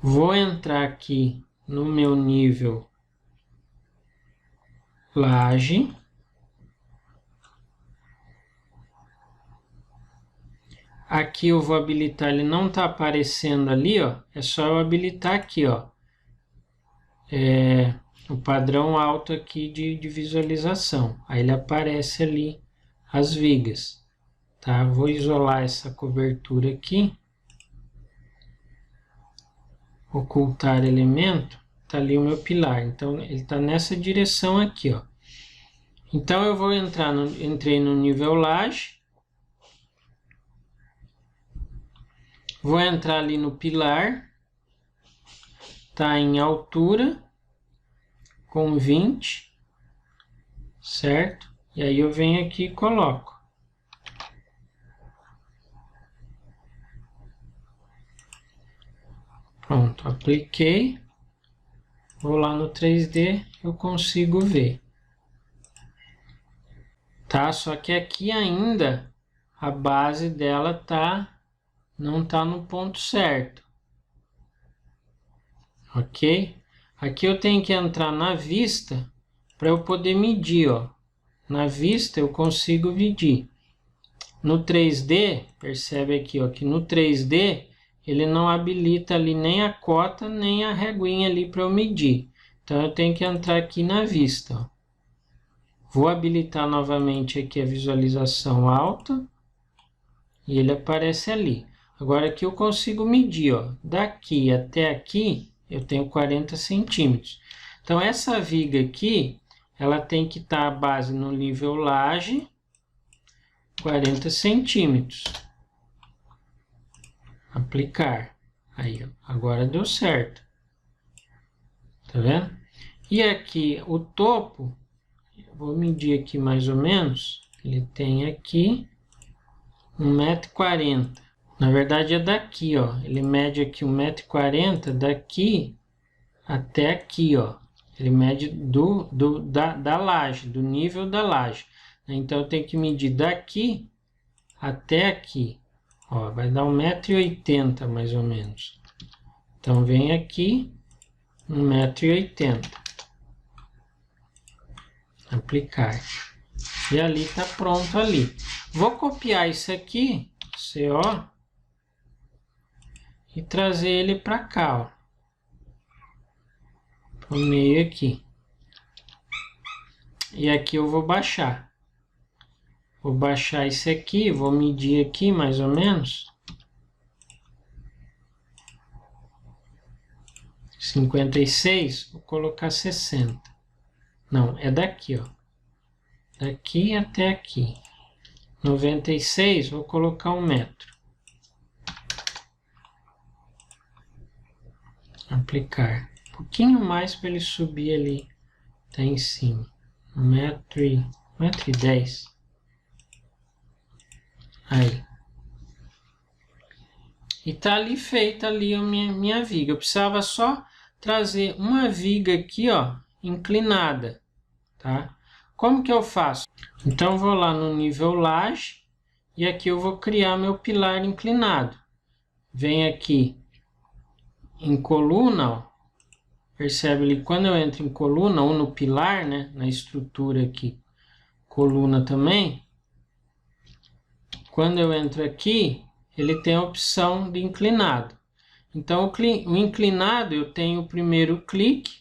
[SPEAKER 1] Vou entrar aqui no meu nível laje. Aqui eu vou habilitar, ele não está aparecendo ali, ó. É só eu habilitar aqui, ó. O padrão alto aqui de visualização. Aí ele aparece ali as vigas, tá? Vou isolar essa cobertura aqui. Ocultar elemento. Tá ali o meu pilar. Então ele está nessa direção aqui, ó. Então eu vou entrei no nível laje. Vou entrar ali no pilar, tá em altura, com 20, certo? E aí eu venho aqui e coloco. Pronto, apliquei. Vou lá no 3D, eu consigo ver. Tá? Só que aqui ainda a base dela não tá no ponto certo. Ok? Aqui eu tenho que entrar na vista para eu poder medir, ó. Na vista eu consigo medir. No 3D, percebe aqui, ó, que no 3D ele não habilita ali nem a cota, nem a reguinha ali para eu medir. Então eu tenho que entrar aqui na vista, ó. Vou habilitar novamente aqui a visualização alta e ele aparece ali. Agora aqui eu consigo medir, ó, daqui até aqui eu tenho 40 centímetros. Então essa viga aqui, ela tem que estar a base no nível laje, 40 centímetros. Aplicar. Aí, ó, agora deu certo. Tá vendo? E aqui o topo, vou medir aqui mais ou menos, ele tem aqui 1,40 m. Na verdade é daqui, ó. Ele mede aqui 1,40 m daqui até aqui, ó. Ele mede da laje, do nível da laje. Então eu tenho que medir daqui até aqui. Ó, vai dar 1,80 m mais ou menos. Então vem aqui 1,80 m. Aplicar. E ali tá pronto ali. Vou copiar isso aqui, CO, e trazer ele para cá, ó. Pro meio aqui. E aqui eu vou baixar. Vou baixar esse aqui, vou medir aqui mais ou menos. 56, vou colocar 60. Não, é daqui, ó. Daqui até aqui. 96, vou colocar 1 metro. Aplicar. Um pouquinho mais para ele subir ali. Tá em cima. 1,10 m. Aí. E tá ali feita ali a minha viga. Eu precisava só trazer uma viga aqui, ó, inclinada, tá? Como que eu faço? Então, eu vou lá no nível laje e aqui eu vou criar meu pilar inclinado. Vem aqui em coluna, ó. Percebe ali, quando eu entro em coluna ou no pilar, né, na estrutura aqui, coluna também. Quando eu entro aqui, ele tem a opção de inclinado. Então, o inclinado, eu tenho o primeiro clique.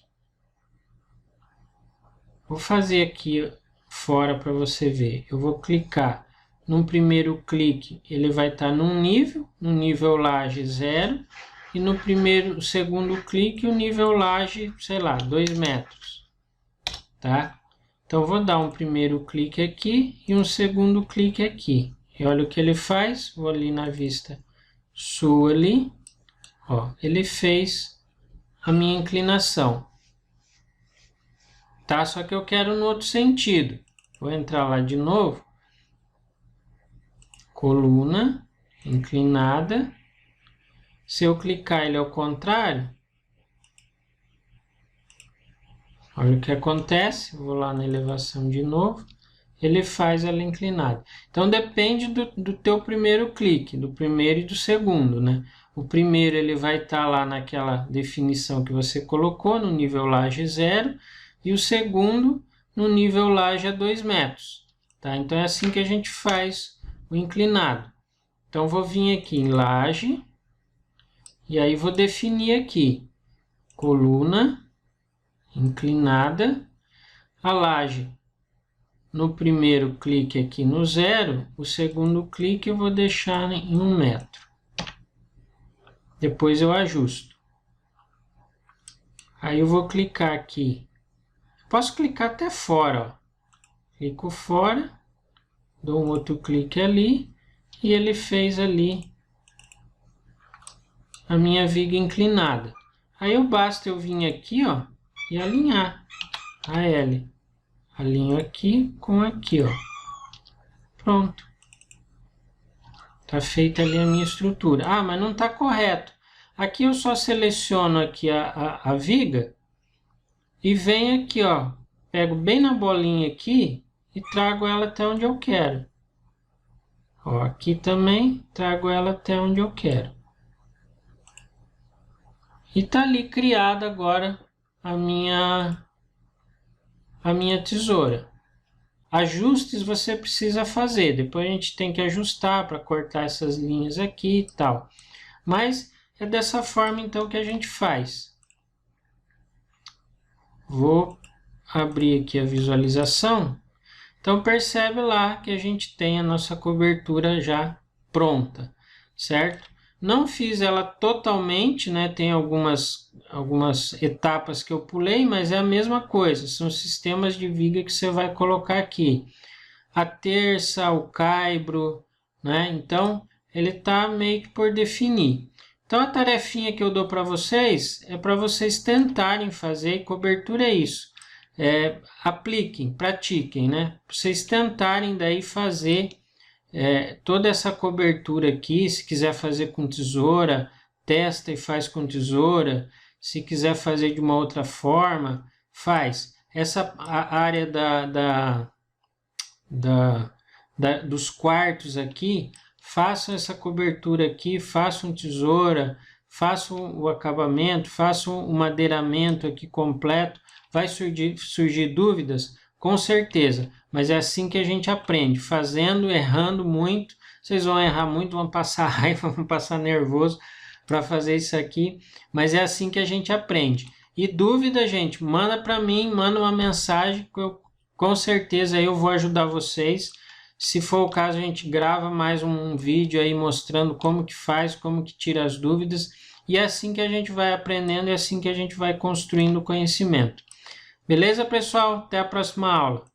[SPEAKER 1] Vou fazer aqui fora para você ver. Eu vou clicar no primeiro clique, ele vai estar no nível laje 0. E no segundo clique, o nível laje, sei lá, 2 metros. Tá? Então, vou dar um primeiro clique aqui e um segundo clique aqui. E olha o que ele faz. Vou ali na vista sul ali. Ó, ele fez a minha inclinação. Tá? Só que eu quero no outro sentido. Vou entrar lá de novo. Coluna inclinada. Se eu clicar ele ao contrário, olha o que acontece. Vou lá na elevação de novo. Ele faz ela inclinada. Então depende do teu primeiro clique, do primeiro e do segundo, né? O primeiro ele vai estar lá naquela definição que você colocou, no nível laje 0, e o segundo no nível laje a 2 metros. Tá? Então é assim que a gente faz o inclinado. Então vou vir aqui em laje, e aí vou definir aqui, coluna inclinada, a laje. No primeiro clique aqui no 0, o segundo clique eu vou deixar em 1 metro. Depois eu ajusto. Aí eu vou clicar aqui. Posso clicar até fora, ó. Clico fora, dou um outro clique ali e ele fez ali a minha viga inclinada. Aí basta eu vir aqui, ó, e alinhar a L. Alinho aqui com aqui, ó. Pronto. Tá feita ali a minha estrutura. Ah, mas não tá correto. Aqui eu só seleciono aqui a viga e venho aqui, ó. Pego bem na bolinha aqui e trago ela até onde eu quero. Ó, aqui também trago ela até onde eu quero. E tá ali criada agora a minha tesoura. Ajustes você precisa fazer, depois a gente tem que ajustar para cortar essas linhas aqui e tal. Mas é dessa forma então que a gente faz. Vou abrir aqui a visualização. Então percebe lá que a gente tem a nossa cobertura já pronta, certo? Não fiz ela totalmente, né? Tem algumas etapas que eu pulei, mas é a mesma coisa. São sistemas de viga que você vai colocar aqui. A terça, o caibro, né? Então, ele está meio que por definir. Então, a tarefinha que eu dou para vocês é para vocês tentarem fazer, e cobertura é isso. Apliquem, pratiquem, né? Para vocês tentarem daí fazer toda essa cobertura aqui. Se quiser fazer com tesoura, testa e faz com tesoura. Se quiser fazer de uma outra forma, faz. Essa área dos quartos aqui, façam essa cobertura aqui, façam tesoura, façam o acabamento, façam o madeiramento aqui completo. Vai surgir dúvidas? Com certeza, mas é assim que a gente aprende, fazendo, errando muito. Vocês vão errar muito, vão passar raiva, vão passar nervoso para fazer isso aqui, mas é assim que a gente aprende. E dúvida, gente, manda para mim, manda uma mensagem, que eu, com certeza eu vou ajudar vocês. Se for o caso, a gente grava mais um vídeo aí mostrando como que faz, como que tira as dúvidas, e é assim que a gente vai aprendendo, é assim que a gente vai construindo o conhecimento. Beleza, pessoal? Até a próxima aula.